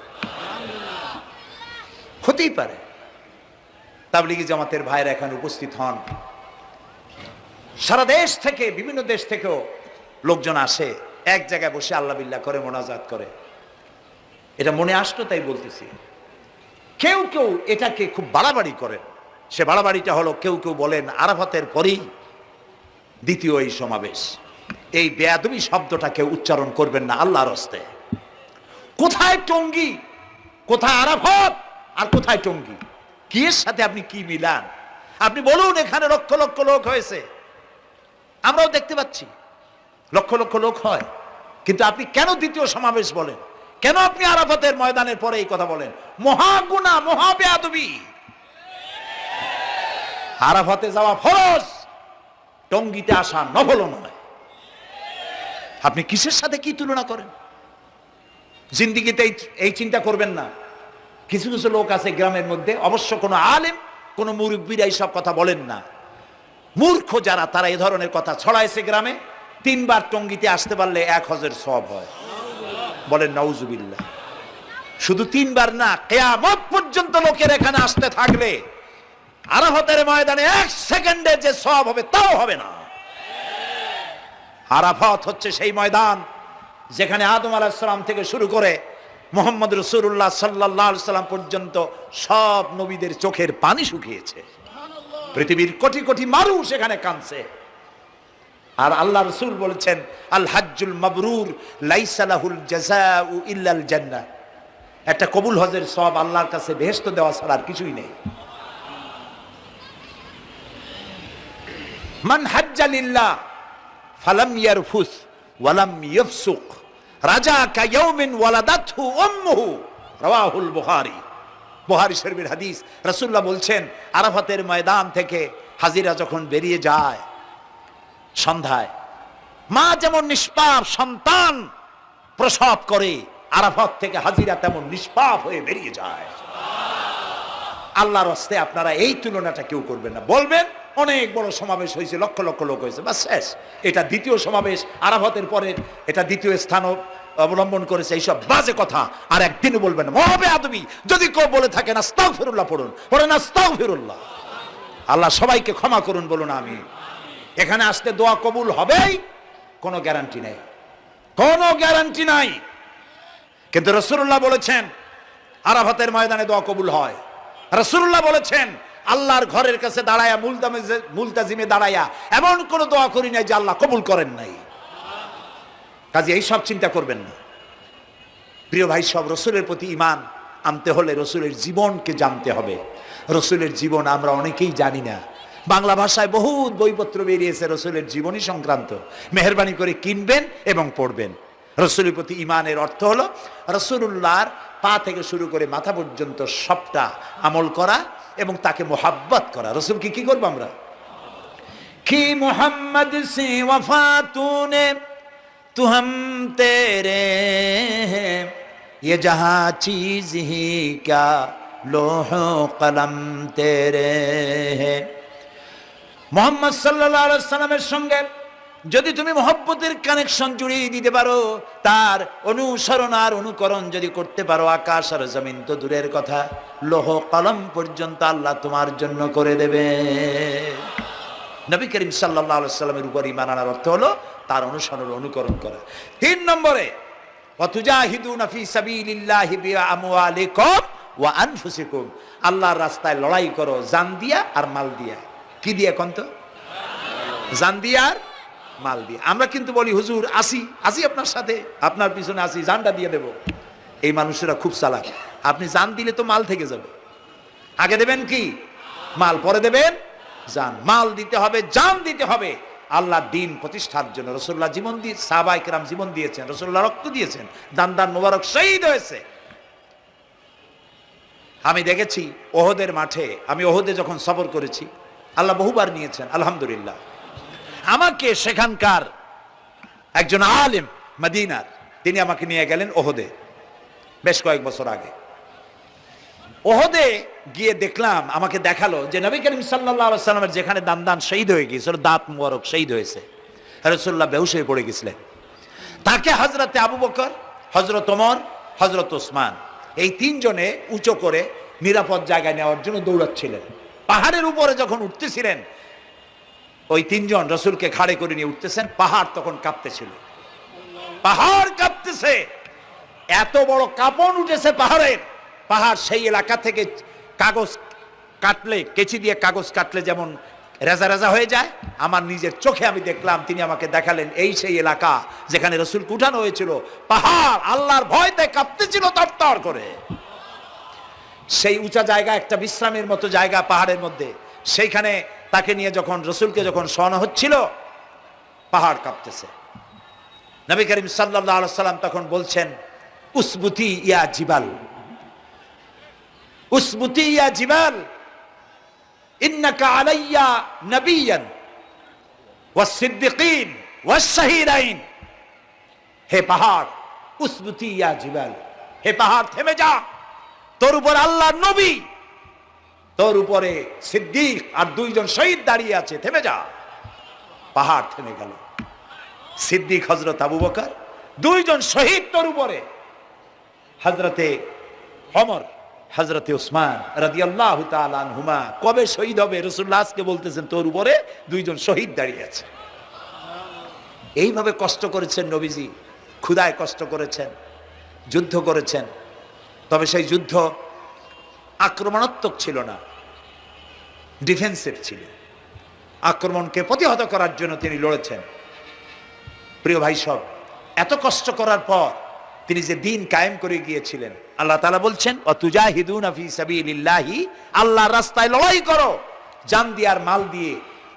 হতেই পারে তাবলিগি জামাতের ভাইরা এখানে উপস্থিত হন, সারা দেশ থেকে, বিভিন্ন দেশ থেকেও লোকজন আসে, এক জায়গায় বসে আল্লাহ বিল্লাহ করে, মোনাজাত করে। এটা মনে আসলো তাই বলতেছি। কেউ কেউ এটাকে খুব বাড়াবাড়ি করেন। সে বাড়াবাড়িটা হলো, কেউ কেউ বলেন আরাফাতের পরেই দ্বিতীয় এই সমাবেশ। এই বেয়াদবি শব্দটা কেউ উচ্চারণ করবেন না আল্লাহর হস্তে। কোথায় টঙ্গী, কোথায় আরাফাত, আর কোথায় টঙ্গী? কি এর সাথে আপনি কি মিলান? আপনি বলুন, এখানে লক্ষ লক্ষ লোক হয়েছে, আমরাও দেখতে পাচ্ছি, লক্ষ লক্ষ লোক হয়, কিন্তু আপনি কেন দ্বিতীয় সমাবেশ বলেন? কেন আপনি আরাফাতের ময়দানের পরে এই কথা বলেন? মহাগুনাহ, মহাবেয়াদবি। আরাফাতে যাওয়া ফরজ, টঙ্গীতে আসা নফল নয়। আপনি কিসের সাথে কি তুলনা করেন? জিন্দিগিতে এই চিন্তা করবেন না। কিছু কিছু লোক আছে গ্রামের মধ্যে, অবশ্য কোনো আলেম, কোনো মুরব্বীরা এইসব কথা বলেন না, মূর্খ যারা, তারা এই ধরনের কথা ছড়াইছে গ্রামে। 3 বার টঙ্গীতে আসতে পারলে 1 হজের সওয়াব হয়। বলেন নাউজুবিল্লাহ। শুধু 3 বার না, কিয়ামত পর্যন্ত লোকের এখানে আসতে থাকলে আরাফাতের ময়দানে 1 সেকেন্ডে যে সওয়াব হবে তাও হবে না। আরাফাত হচ্ছে সেই ময়দান যেখানে আদম আলাইহিস সালাম থেকে শুরু করে মুহাম্মদ রাসূলুল্লাহ সাল্লাল্লাহু আলাইহি সাল্লাম পর্যন্ত সব নবীদের চোখের পানি শুকিয়েছে। পৃথিবীর কোটি কোটি মানুষ এখানে কাঁদছে। আর আল্লাহ রাসূল বলেছেন, আল হাজ্জুল মাবরুর লাইসা লাহুল জাযাউ ইল্লাল জান্নাহ। একটা কবুল হজের সওয়াব আল্লাহর কাছে বেহেশত দেওয়া ছাড়া আর কিছুই নেই। মান হাজ্জা লিল্লাহ ফালাম ইয়ারফুস ওয়ালাম ইয়াফসুক রাজা কায়াউমিন ওয়ালাদাতহু উম্মুহু, রাওয়াহুল বুখারী। বুখারী শরীফের হাদিস। রাসূলুল্লাহ বলছেন, আরাফাতের ময়দান থেকে হাজিরা যখন বেরিয়ে যায় সন্ধ্যায়, মা যেমন নিষ্পাপ সন্তান প্রসব করে, আরাফাত থেকে হাজিরা তেমন নিষ্পাপ হয়ে বেরিয়ে যায়। আল্লাহর রাস্তে আপনারা এই তুলনাটা কেউ করবেন না। বলবেন অনেক বড় সমাবেশ হয়েছে, লক্ষ লক্ষ লোক হয়েছে, বাস শেষ, এটা দ্বিতীয় সমাবেশ, আরাফাতের পরের এটা দ্বিতীয় স্থান অবলম্বন করেছে, এইসব বাজে কথা আর একদিনও বলবেন না। মহাবে আদবি যদি কেউ বলে থাকেন আস্তাগফিরুল্লাহ পড়ুন, পড়েন আস্তাগফিরুল্লাহ। আল্লাহ সবাইকে ক্ষমা করুন, বলুন আমিন। এখানে আসতে দোয়া কবুল হবেই, কোনো গ্যারান্টি নেই, কোনো গ্যারান্টি নাই। কিন্তু রাসূলুল্লাহ বলেছেন আরাফাতের ময়দানে দোয়া কবুল হয়। রাসূলুল্লাহ বলেছেন আল্লাহর ঘরের কাছে দাঁড়ায়া মুলতাজিমে দাঁড়ায়া এমন কোন দোয়া করি নাই যে আল্লাহ কবুল করেন নাই। কাজে এই সব চিন্তা করবেন না প্রিয় ভাই। সব রসুলের প্রতি ঈমান আনতে হলে রসুলের জীবনকে জানতে হবে। রসুলের জীবন আমরা অনেকেই জানি না। বাংলা ভাষায় বহুত বইপত্র বেরিয়েছে রসুলের জীবনী সংক্রান্ত, মেহেরবানি করে কিনবেন এবং পড়বেন। রসুলের প্রতি ঈমানের অর্থ হলো রসুলুল্লাহর পা থেকে শুরু করে মাথা পর্যন্ত সবটা আমল করা এবং তাকে মোহাব্বত করা। রসুলকে কি করবো আমরা? কি মোহাম্মদ সে ওয়াফা তুনে তু হাম তেরে ये जहां चीज ही क्या लोह कलम तेरे है। মোহাম্মদ সাল্লাল্লাহু আলাইহি সাল্লামের সঙ্গে যদি তুমি মহব্বতের কানেকশন জুড়িয়ে দিতে পারো, তার অনুসরণ আর অনুকরণ যদি করতে পারো, আকাশ আর জমিন তো দূরের কথা, লোহ কলম পর্যন্ত আল্লাহ তোমার জন্য করে দেবে। নবী করিম সাল্লাল্লাহু আলাইহি সাল্লামের উপর ঈমান আনার অর্থ হলো তার অনুসরণ অনুকরণ করা। 3 নম্বরে ওয়াতুজাহিদুনা ফি সাবিলিল্লাহি বিআমওয়ালিকুম ওয়া আনফুসিকুম, আল্লাহর রাস্তায় লড়াই করো জান দিয়া আর মাল দিয়া। কি দিয়া কোন তো? জান দিয়া আর মাল দিয়ে। আমরা কিন্তু বলি হুজুর আসি আপনার সাথে, আপনার পিছনে আসি, জানটা দিয়ে দেব। এই মানুষেরা খুব চালাক। আপনি জান দিলে তো মাল থেকে যাবে। আগে দেবেন কি? মাল, পরে দেবেন জান। মাল দিতে হবে, জান দিতে হবে আল্লাহর দ্বীন প্রতিষ্ঠার জন্য। রাসূলুল্লাহ জীবন দিয়ে, সাহাবায়ে কেরাম জীবন দিয়েছেন, রাসূলুল্লাহ রক্ত দিয়েছেন, দান মোবারক শহীদ হয়েছে। আমি দেখেছি ওহদের মাঠে, আমি ওহদে যখন সফর করেছি, আল্লাহ বহুবার নিয়েছেন আলহামদুলিল্লাহ। আমাকে সেখানকার একজন আলেম মদিনার, তিনি আমাকে নিয়ে গেলেন ওহদে বেশ কয়েক বছর আগে। ওহদে গিয়ে দেখলাম, আমাকে দেখালো যে নবী করিম সাল্লাল্লাহু আলাইহি সাল্লামের যেখানে দান শহীদ হয়ে গিয়েছিল, দাঁত মুবারক শহীদ হয়েছে, রাসূলুল্লাহ বেহুশ হয়ে পড়ে গেছিলেন। তাকে হযরতে আবু বকর, হযরত ওমর, হযরত ওসমান এই 3 জনে উঁচু করে নিরাপদ জায়গায় নেওয়ার জন্য দৌড়াচ্ছিলেন। পাহাড়ের উপরে যখন উঠতেছিলেন, ওই 3 জন রসুলকে ঘাড়ে করে নিয়ে উঠতেছেন। পাহাড় তখন কাঁপতেছিল, পাহাড় কাঁপতেছে, এত বড় কাঁপন উঠেছে পাহাড়ের। পাহাড় সেই এলাকা থেকে কাগজ কাটলে, কেচি দিয়ে কাগজ কাটলে যেমন রেজা রেজা হয়ে যায়, আমার নিজের চোখে আমি দেখলাম। তিনি আমাকে দেখালেন এই সেই এলাকা যেখানে রসুলকে উঠানো হয়েছিল। পাহাড় আল্লাহর ভয়তে কাঁপতেছিল তরতর করে। সেই উঁচা জায়গা, একটা বিশ্রামের মতো জায়গা পাহাড়ের মধ্যে, সেইখানে তাকে নিয়ে যখন রসুলকে যখন শোয়ানো হচ্ছিল, পাহাড় কাঁপতেছে। নবী করিম সাল্লাল্লাহু আলাইহি সাল্লাম তখন বলছেন, উসবুতি ইয়া জিবাল, উসবুতি ইয়া জিবাল, ইন্নাকা আলাইয়া নবিয়ান ওয়াস সিদ্দিকিন ওয়াস শাহীদাইন। হে পাহাড়, উসবুতি ইয়া জিবাল, হে পাহাড় থেমে যা, তোর উপর আল্লাহর নবী, তোর উপরে সিদ্দিক আর 2 জন শহীদ দাঁড়িয়ে আছে, থেমে যা। পাহাড় থেমে গেল। সিদ্দিক হযরত আবু বকর, 2 জন শহীদ তোর উপরে, হযরতে ওমর, হযরতে ওসমান রাদিয়াল্লাহু তাআলা আনহুমা। কবে শহীদ হবে? রাসূলুল্লাহ আজকে বলতেছেন তোর উপরে 2 জন শহীদ দাঁড়িয়ে আছে। এইভাবে কষ্ট করেছেন নবীজি, ক্ষুধায় কষ্ট করেছেন, যুদ্ধ করেছেন। তবে সেই যুদ্ধ আক্রমণাত্মক ছিল না, ডিফেন্সিভ ছিল। আক্রমণকে প্রতিহত করার জন্য তিনি লড়েছেন। প্রিয় ভাই সব, এত কষ্ট করার পর তিনি যে দিন কায়েম করে গিয়েছিলেন, আল্লাহ তাআলা বলছেন ওয়াতুজাহিদুনা ফি সাবিলিল্লাহি, আল্লাহর রাস্তায় লড়াই করো জান দিয়ে আর মাল দিয়ে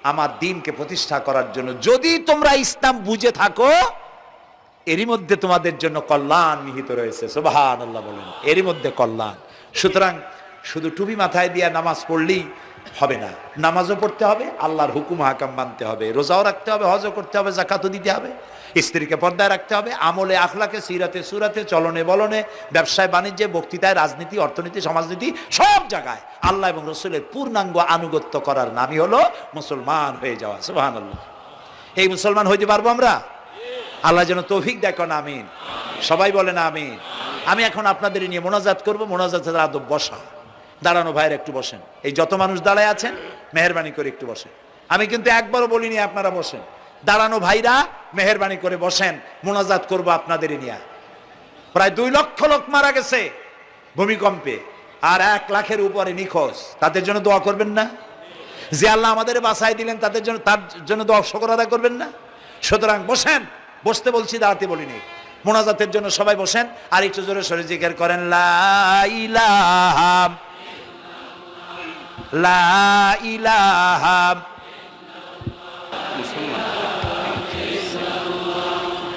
আমার দ্বীনকে প্রতিষ্ঠা করার জন্য। যদি তোমরা ইসলাম বুঝে থাকো এরই মধ্যে তোমাদের জন্য কল্যাণ নিহিত রয়েছে। সুবহানাল্লাহ বলেন, এরই মধ্যে কল্যাণ। সুতরাং শুধু টুপি মাথায় দিয়ে নামাজ পড়লেই হবে না, নামাজও পড়তে হবে, আল্লাহর হুকুম হাকাম মানতে হবে, রোজাও রাখতে হবে, হজও করতে হবে, যাকাতও দিতে হবে, স্ত্রীকে পর্দায় রাখতে হবে, আমলে আখলাকে সিরাতে সুরাতে চলনে বলনে ব্যবসায় বাণিজ্যে বক্তৃতায় রাজনীতি অর্থনীতি সমাজনীতি সব জায়গায় আল্লাহ এবং রসুলের পূর্ণাঙ্গ আনুগত্য করার নামই হলো মুসলমান হয়ে যাওয়া। সুবহানাল্লাহ। এই মুসলমান হইতে পারবো আমরা? আল্লাহ যেন তৌফিক দেখেন, আমিন। সবাই বলেন আমিন। আমি এখন আপনাদের নিয়ে মোনাজাত করবো। মোনাজাতের আদব বসা, দাঁড়ানো ভাইয়ের একটু বসেন। এই যত মানুষ দাঁড়ায় আছেন মেহেরবানি করে একটু বসেন। আমি কিন্তু একবারও বলিনি আপনারা বসেন। দাঁড়ানো ভাইরা মেহেরবানি করে বসেন, মোনাজাত করবো আপনাদের নিয়ে। প্রায় 2 লক্ষ লোক মারা গেছে ভূমিকম্পে, আর 1 লাখের উপরে নিখোঁজ। তাদের জন্য দোয়া করবেন না? যে আল্লাহ আমাদের বাঁচাই দিলেন তাদের জন্য, তার জন্য দোয়া শুকর আদায় করবেন না? সুতরাং বসেন, বসতে বলছি, দাঁড়াতে বলিনি। মোনাজাতের জন্য সবাই বসেন, আর একটু জোরে সরে জিকির করেন লা ইলাহা লা ইলাহা।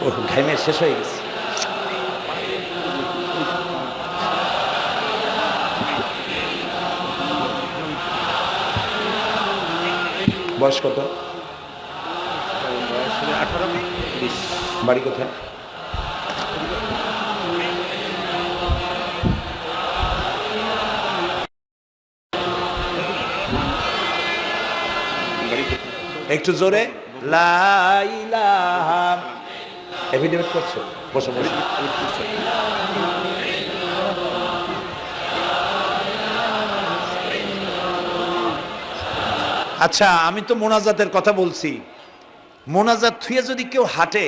ও ঘামে শেষ হয়ে গেছে। বয়স কত? 18-20। বাড়ি কোথায়? একটু জোরে লা ইলাহা। এফিডেভিট করছো? বসো বসো। আচ্ছা, আমি তো মোনাজাতের কথা বলছি। মোনাজাত থুয়ে যদি কেউ হাঁটে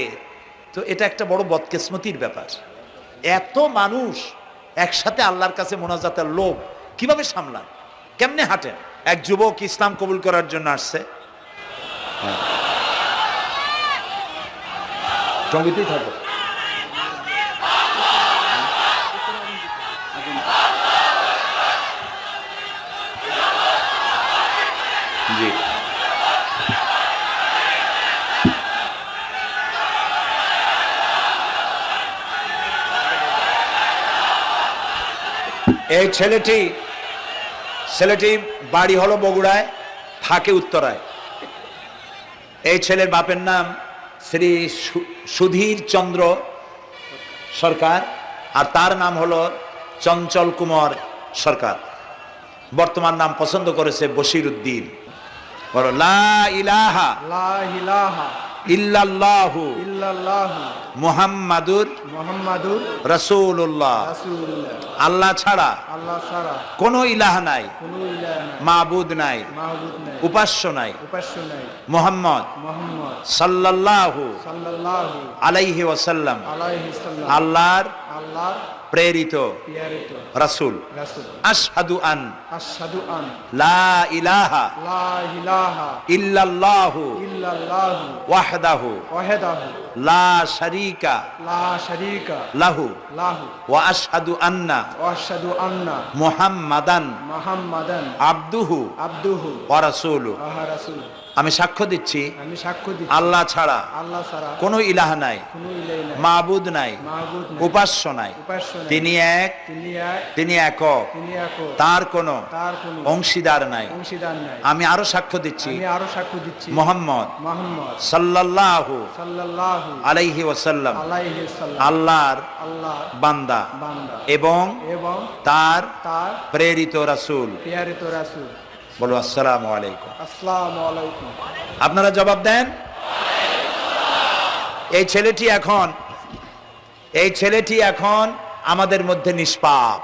তো এটা একটা বড় বদকিসমতির ব্যাপার। এত মানুষ একসাথে আল্লাহর কাছে মোনাজাতের লোভ কিভাবে সামলান? কেমনে হাঁটেন? এক যুবক ইসলাম কবুল করার জন্য আসছে। সঙ্গীতেই থাকো। জি, এই ছেলেটি বাড়ি হলো বগুড়ায়, থাকে উত্তরায়। এই ছেলের বাপের নাম শ্রী সুধীর চন্দ্র সরকার, আর তার নাম হলো চঞ্চল কুমার সরকার। বর্তমান নাম পছন্দ করেছে বশির উদ্দিন। বলো লা ইলাহা ইল্লাল্লাহু মুহাম্মাদুর রাসূলুল্লাহ। আল্লাহ ছাড়া কোন ইলাহ নাই, মাবুদ নাই, উপাস্য নাই। মুহাম্মদ সাল্লাল্লাহু আলাইহি ওয়াসাল্লাম আল্লাহর প্রেরিত রাসূল। আশহাদু আন লা ইলাহা ইল্লাল্লাহু ওয়াহদাহু লা শারীকা লাহু ওয়া আশহাদু আন্না মুহাম্মাদান আবদুহু ওয়া রাসূলুহু। আমি সাক্ষ্য দিচ্ছি আল্লাহ ছাড়া কোনো ইলাহ নাই, মাবুদ নাই, উপাস্য নাই। তিনি এক, তিনি একক, তার কোনো অংশীদার নাই। আমি আরো সাক্ষ্য দিচ্ছি মুহাম্মদ সাল্লাল্লাহু আলাইহি ওয়াসাল্লাম আল্লাহর বান্দা এবং তার প্রেরিত রাসূল। বলো আসসালামু আলাইকুম। আপনারা জবাব দেন। এই ছেলেটি এখন আমাদের মধ্যে নিষ্পাপ।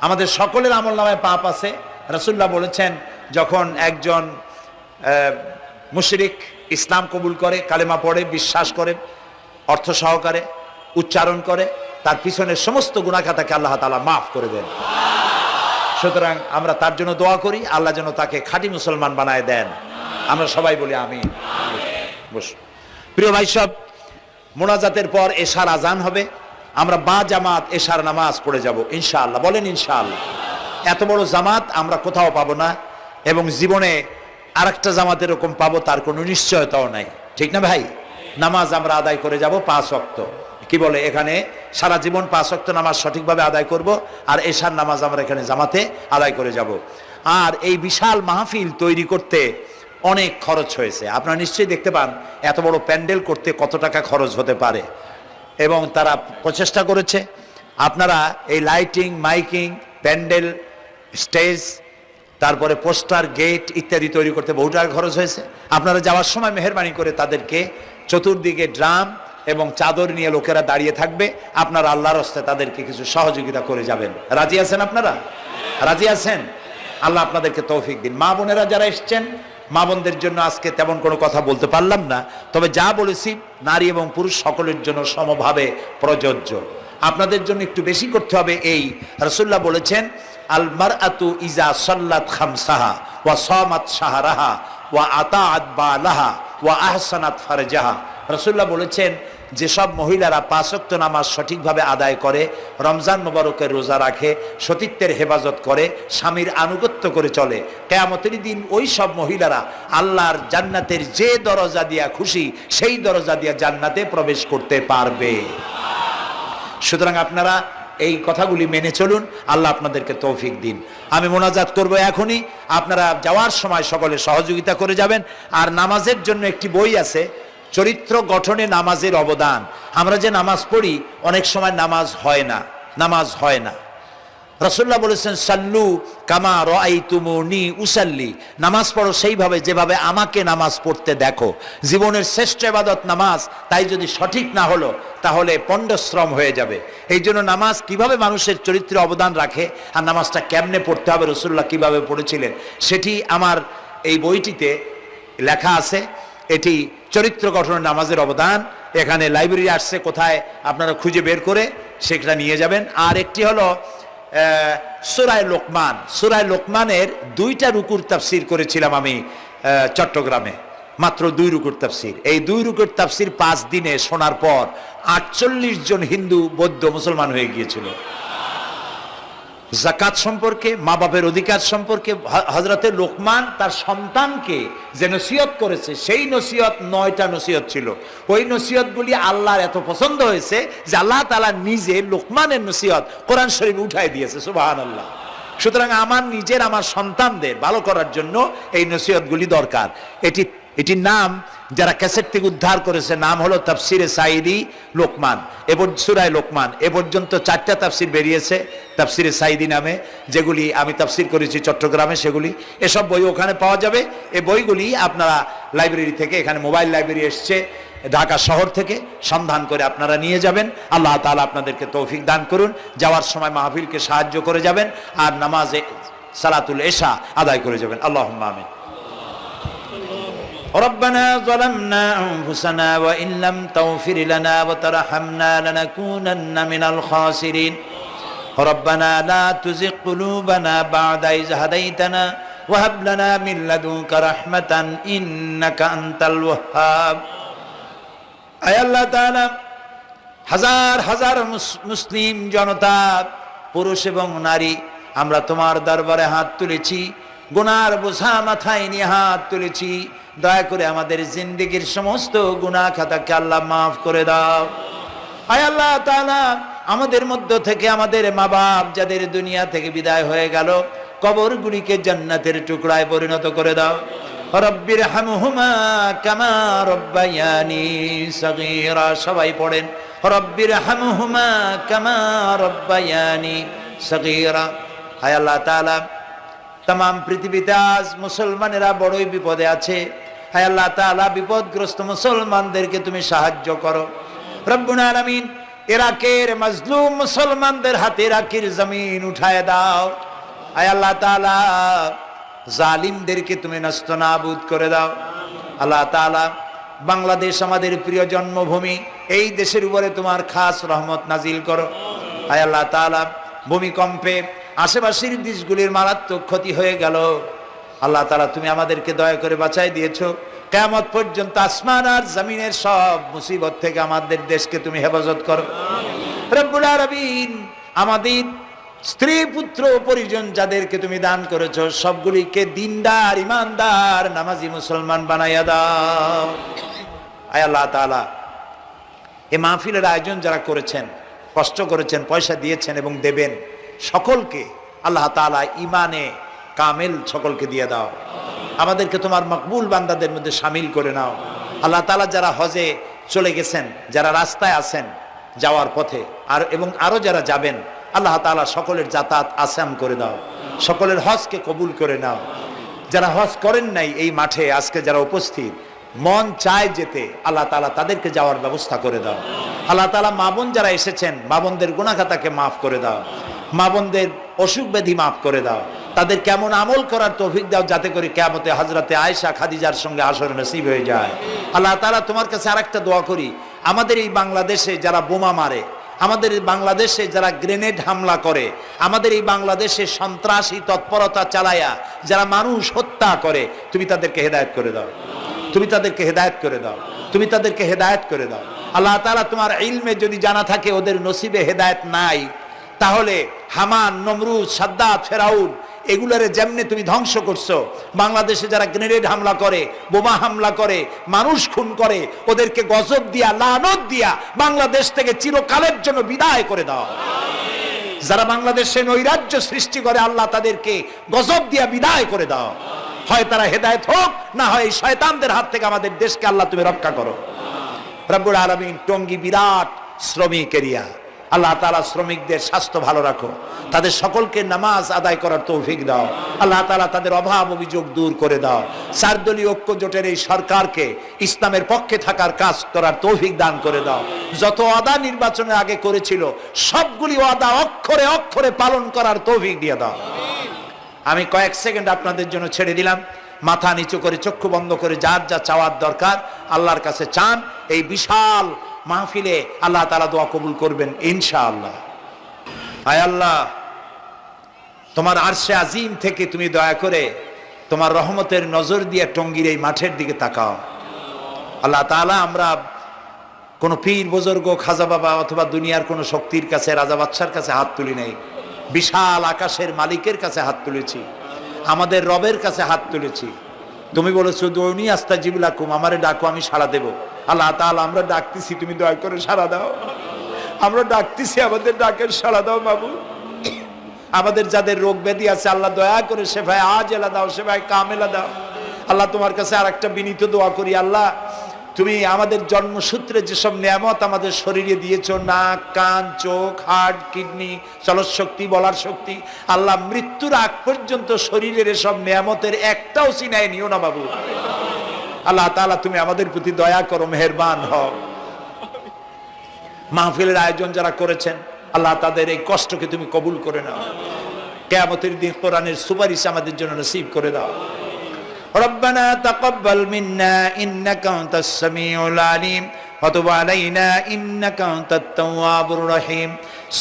আমাদের সকলের আমলনামায় পাপ আছে। রাসূলুল্লাহ বলেছেন, যখন একজন মুশরিক ইসলাম কবুল করে, কালেমা পড়ে, বিশ্বাস করে, অর্থ সহকারে উচ্চারণ করে, তার পিছনের সমস্ত গুনাহ খাতাকে আল্লাহ তাআলা মাফ করে দেন। সুতরাং আমরা তার জন্য দোয়া করি, আল্লাহ যেন তাকে খাঁটি মুসলমান বানায় দেন। আমরা সবাই বলি আমিন। প্রিয় ভাই সব, মোনাজাতের পর এশার আজান হবে। আমরা বা জামাত এশার নামাজ পড়ে যাব ইনশাআল্লাহ। বলেন ইনশাআল্লাহ। এত বড় জামাত আমরা কোথাও পাবো না, এবং জীবনে আরেকটা জামাত এরকম পাবো তার কোনো নিশ্চয়তাও নাই, ঠিক না ভাই? নামাজ আমরা আদায় করে যাব 5 ওয়াক্ত। কি বলে, এখানে সারা জীবন 5 ওয়াক্ত নামাজ সঠিকভাবে আদায় করব, আর এশার নামাজ আমরা এখানে জামাতে আদায় করে যাব। আর এই বিশাল মাহফিল তৈরি করতে অনেক খরচ হয়েছে। আপনারা নিশ্চয়ই দেখতে পান এত বড় প্যান্ডেল করতে কত টাকা খরচ হতে পারে, এবং তারা প্রচেষ্টা করেছে। আপনারা এই লাইটিং, মাইকিং, প্যান্ডেল, স্টেজ, তারপরে পোস্টার, গেট ইত্যাদি তৈরি করতে বহু টাকা খরচ হয়েছে। আপনারা যাওয়ার সময় মেহেরবানি করে তাদেরকে চতুর্দিকে ড্রাম এবং চাদর নিয়ে লোকেরা দাঁড়িয়ে থাকবে, আপনারা আল্লাহর হস্তে তাদেরকে কিছু সহযোগিতা করে যাবেন। রাজি আছেন আপনারা? রাজি আছেন? আল্লাহ আপনাদেরকে তৌফিক দিন। মা বোনেরা যারা এসছেন, মা বোনদের জন্য আজকে তেমন কোনো কথা বলতে পারলাম না, তবে যা বলেছি নারী এবং পুরুষ সকলের জন্য সমভাবে প্রযোজ্য। আপনাদের জন্য একটু বেশি করতে হবে। এই রাসূলুল্লাহ বলেছেন, আল মারআতু ইজা সাল্লাত খামসাহা ওয়া সামাত শাহরাহা ওয়া আতাআত বালাহা ওয়া আহসানাত ফারজাহা। রাসূলুল্লাহ বলেছেন, যেসব মহিলারা 5 ওয়াক্ত নামাজ সঠিকভাবে আদায় করে, রমজান মোবারকের রোজা রাখে, সতীত্বের হেফাজত করে, স্বামীর আনুগত্য করে চলে, কিয়ামতের দিন ওই সব মহিলারা আল্লাহর জান্নাতের যে দরজা দিয়া খুশি সেই দরজা দিয়া জান্নাতে প্রবেশ করতে পারবে। সুতরাং আপনারা এই কথাগুলি মেনে চলুন, আল্লাহ আপনাদেরকে তৌফিক দিন। আমি মোনাজাত করব এখনই, আপনারা যাওয়ার সময় সকলে সহযোগিতা করে যাবেন। আর নামাজের জন্য একটি বই আছে, চরিত্র গঠনে নামাজের অবদান। আমরা যে নামাজ পড়ি অনেক সময় নামাজ হয় না। রাসূলুল্লাহ বলেছেন, সাল্লু কামা রাআইতুমুনি উসাল্লি, নামাজ পড়ো সেইভাবে যেভাবে আমাকে নামাজ পড়তে দেখো। জীবনের শ্রেষ্ঠ ইবাদত নামাজ, তাই যদি সঠিক না হলো তাহলে পণ্ডশ্রম হয়ে যাবে। এই জন্য নামাজ কিভাবে মানুষের চরিত্রে অবদান রাখে, আর নামাজটা কেমনে পড়তে হবে, রাসূলুল্লাহ কিভাবে পড়েছিলেন, সেটি আমার এই বইটিতে লেখা আছে। এটি চরিত্র গঠনের নামাজের অবদান। এখানে লাইব্রেরি আসছে, কোথায় আপনারা খুঁজে বের করে সেটা নিয়ে যাবেন। আর একটি হলো সূরায়ে লোকমান। সূরায়ে লোকমানের 2টা রুকুর তাফসীর করেছিলাম আমি চট্টগ্রামে, মাত্র 2 রুকুর তাফসীর। এই 2 রুকুর তাফসীর 5 দিনে শোনার পর 48 জন হিন্দু বৌদ্ধ মুসলমান হয়ে গিয়েছিল। যাকাত সম্পর্কে, মা বাপের অধিকার সম্পর্কে হযরতে লোকমান তার সন্তানকে যে নসিহত করেছে, সেই নসিহত 9টা নসিহত ছিল। ওই নসিহতগুলি আল্লাহর এত পছন্দ হয়েছে যে আল্লাহ তাআলা নিজে লোকমানের নসিহত কোরআন শরীফে উঠায় দিয়েছে। সুবহানাল্লাহ। সুতরাং আমার সন্তানদের ভালো করার জন্য এই নসিহতগুলি দরকার। এটির নাম যারা ক্যাসেট থেকে উদ্ধার করেছে, নাম হলো তাফসিরে সাইদি লোকমান, সূরায়ে লোকমান। এ পর্যন্ত 4টা তাফসির বেরিয়েছে তাফসিরে সাইদি নামে, যেগুলি আমি তাফসির করেছি চট্টগ্রামে। সেগুলি, এসব বই ওখানে পাওয়া যাবে। এই বইগুলি আপনারা লাইব্রেরি থেকে, এখানে মোবাইল লাইব্রেরি এসছে ঢাকা শহর থেকে, সন্ধান করে আপনারা নিয়ে যাবেন। আল্লাহ তাআলা আপনাদেরকে তৌফিক দান করুন। যাওয়ার সময় মাহফিলকে সাহায্য করে যাবেন, আর নামাজে সালাতুল এশা আদায় করে যাবেন। আল্লাহুম্মা আমিন। ربنا ظلمنا أنفسنا وإن لم تغفر لنا وترحمنا لنكونن من الخاسرين ربنا لا تزغ قلوبنا بعد إذ هديتنا وهب لنا من لدنك رحمة إنك أنت الوهاب। আয় আল্লাহ তাআলা, হাজার হাজার মুসলিম জনতা, পুরুষ এবং নারী, আমরা তোমার দরবারে হাত তুলেছি, গুনার বোঝা মাথায় নিয়ে হাত তুলেছি। দয়া করে আমাদের জিন্দেগীর সমস্ত গুনাহ খাতাকে আল্লাহ মাফ করে দাও। আয় আল্লাহ তাআলা, আমাদের মধ্য থেকে আমাদের মা বাপ যাদের দুনিয়া থেকে বিদায় হয়ে গেল, কবরগুলিকে জান্নাতের টুকরায় পরিণত করে দাও। রব্বির হামহুমা কামা রব্বায়ানি সগীরা। সবাই পড়েন, রব্বির হামহুমা কামা রব্বায়ানি সগীরা। আয় আল্লাহ তাআলা, তাম পৃথিবীতে আজ মুসলমানেরা বড়ই বিপদে আছে। হায় আল্লাহ তাআলা, বিপদগ্রস্ত মুসলমানদেরকে তুমি সাহায্য করো রব্বুল আলামিন। ইরাকের মাজলুম মুসলমানদের হাতে ইরাকের জমিন উঠায় দাও। হায় আল্লাহ তাআলা, জালিমদেরকে তুমি নস্তনাবুদ করে দাও। আল্লাহ তাআলা, বাংলাদেশ আমাদের প্রিয় জন্মভূমি, এই দেশের উপরে তোমার খাস রহমত নাজিল করো। হায় আল্লাহ তাআলা, ভূমিকম্পে আশেপাশের দেশগুলির মারাত্মক ক্ষতি হয়ে গেল। আল্লাহ তাআলা, তুমি আমাদেরকে দয়া করে বাঁচাই দিয়েছো। কিয়ামত পর্যন্ত আসমান আর জমিনের সব মুসিবত থেকে আমাদের দেশকে তুমি হেফাজত করো। রব্বুল আলামিন আমাদের স্ত্রী পুত্র পরিজন যাদেরকে তুমি দান করেছো সবগুলিকে দিনদার ইমানদার নামাজি মুসলমান বানাইয়া দাও। আয় আল্লাহ তাআলা, এই মাহফিলের আয়োজন যারা করেছেন, কষ্ট করেছেন, পয়সা দিয়েছেন এবং দেবেন, সকলকে আল্লাহ তাআলা ইমানে কামেল সকলকে দিয়ে দাও। আমাদেরকে তোমার মকবুল বান্দাদের মধ্যে শামিল করে নাও। আল্লাহ তাআলা যারা হজে চলে গেছেন, যারা রাস্তায় আছেন যাওয়ার পথে, আর এবং আরো যারা যাবেন, আল্লাহ তাআলা সকলের যাতায়াত আসান করে দাও, সকলের হজকে কবুল করে নাও। যারা হজ করেন নাই এই মাঠে আজকে যারা উপস্থিত, মন চায় যেতে, আল্লাহ তাআলা তাদেরকে যাওয়ার ব্যবস্থা করে দাও। আল্লাহ তাআলা মা বোন যারা এসেছেন, মা বোনদের গুনাহ খাতাকে মাফ করে দাও, মা বোনদের অসুখ ব্যাধি মাফ করে দাও, তাদের কেমন আমল করার তৌফিক দাও যাতে করে কিয়ামতে হযরতে আয়েশা খাদিজার সঙ্গে আসর নসিব হয়ে যায়। আল্লাহ তাআলা তোমার কাছে আরেকটা দোয়া করি, আমাদের এই বাংলাদেশে যারা বোমা মারে, আমাদের এই বাংলাদেশে যারা গ্রেনেড হামলা করে, আমাদের এই বাংলাদেশে সন্ত্রাসী তৎপরতা চালায়া যারা মানুষ হত্যা করে, তুমি তাদেরকে হেদায়েত করে দাও, তুমি তাদেরকে হেদায়েত করে দাও, তুমি তাদেরকে হেদায়েত করে দাও। আল্লাহ তাআলা তোমার ইলমে যদি জানা থাকে ওদের নসিবে হেদায়েত নাই, তাহলে হামান, নমরুদ, সাদ্দাত, ফেরাউন এগুলারে যেমনে তুমি ধ্বংস করছো, বাংলাদেশে যারা গ্রেনেড হামলা করে, বোমা হামলা করে, মানুষ খুন করে, ওদেরকে গজব দিয়া, লানত দিয়া বাংলাদেশ থেকে চিরকালের জন্য বিদায় করে দাও। যারা বাংলাদেশে নৈরাজ্য সৃষ্টি করে, আল্লাহ তাদেরকে গজব দিয়া বিদায় করে দাও। হয় তারা হেদায়েত হোক, না হয় শয়তানদের হাত থেকে আমাদের দেশকে আল্লাহ তুমি রক্ষা করো। রব্বুল আলামিন টঙ্গী বিরাট শ্রমিক এরিয়া, আল্লাহ তাআলা শ্রমিকদের স্বাস্থ্য ভালো রাখো, তাদের সকলকে নামাজ আদায় করার তৌফিক দাও। আল্লাহ তাআলা তাদের অভাব অভিযোগ দূর করে দাও। চারদলীয় ঐক্য জোটের এই সরকারকে ইসলামের পক্ষে থাকার কাজ করার তৌফিক দান করে দাও। যত ওয়াদা নির্বাচনের আগে করেছিল সবগুলি ওয়াদা অক্ষরে অক্ষরে পালন করার তৌফিক দিয়ে দাও। আমি কয়েক সেকেন্ড আপনাদের জন্য ছেড়ে দিলাম, মাথা নিচু করে চক্ষু বন্ধ করে যার যা চাওয়ার দরকার আল্লাহর কাছে চান। এই বিশাল মাহফিলে আল্লাহ তাআলা দোয়া কবুল করবেন ইনশাআল্লাহ। আয় আল্লাহ, তোমার আরশে আজিম থেকে তুমি দয়া করে তোমার রহমতের নজর দিয়ে টঙ্গীর এই মাঠের দিকে তাকাও। আল্লাহ তাআলা, আমরা কোন পীর বুজুর্গ, খাজা বাবা অথবা দুনিয়ার কোন শক্তির কাছে, রাজা বাদশার কাছে হাত তুলি নাই, বিশাল আকাশের মালিকের কাছে হাত তুলেছি, আমাদের রবের কাছে হাত তুলেছি। তুমি বলেছো দুনি আস্তাজিবু লাকুম, আমারে ডাকো আমি সাড়া দেব। আল্লাহ তাআলা, আমরা ডাকতেছি, তুমি দয়া করে সাড়া দাও। আমরা ডাকতেছি, আমাদের ডাকের সাড়া দাও মাবুদ। আমাদের যাদের রোগ ব্যাধি আছে আল্লাহ দয়া করে শেফায়ে আজেলা দাও, শেফায়ে কামেলা দাও। আল্লাহ তোমার কাছে আরেকটা বিনীত দোয়া করি, আল্লাহ তুমি আমাদের জন্মসূত্রে যেসব নিয়ামত আমাদের শরীরে দিয়েছো, নাক, কান, চোখ, হার্ট, কিডনি, চলৎ শক্তি, বলার শক্তি, আল্লাহ মৃত্যুর আগ পর্যন্ত শরীরের এসব নিয়ামতের একটাও চিনায় নিও না বাবু। আল্লাহ তাআলা তুমি আমাদের প্রতি দয়া করো, মেহেরবান হও। মাহফিলের আয়োজন যারা করেছেন আল্লাহ তাদের এই কষ্টকে তুমি কবুল করে নাও। কিয়ামতের দিন কোরআনের সুপারিশ আমাদের জন্য নসিব করে দাও। ربنا تقبل منا إنك أنت السميع العليم وتب علينا إنك أنت التواب الرحيم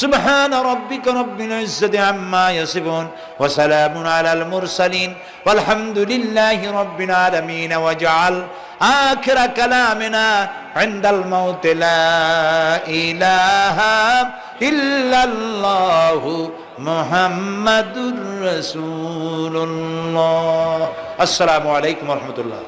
سبحان ربك رب العزة عما يصفون وسلام على المرسلين والحمد لله رب العالمين واجعل آخر كلامنا عند الموت لا إله إلا الله محمد رسول الله। السلام عليكم ورحمة الله।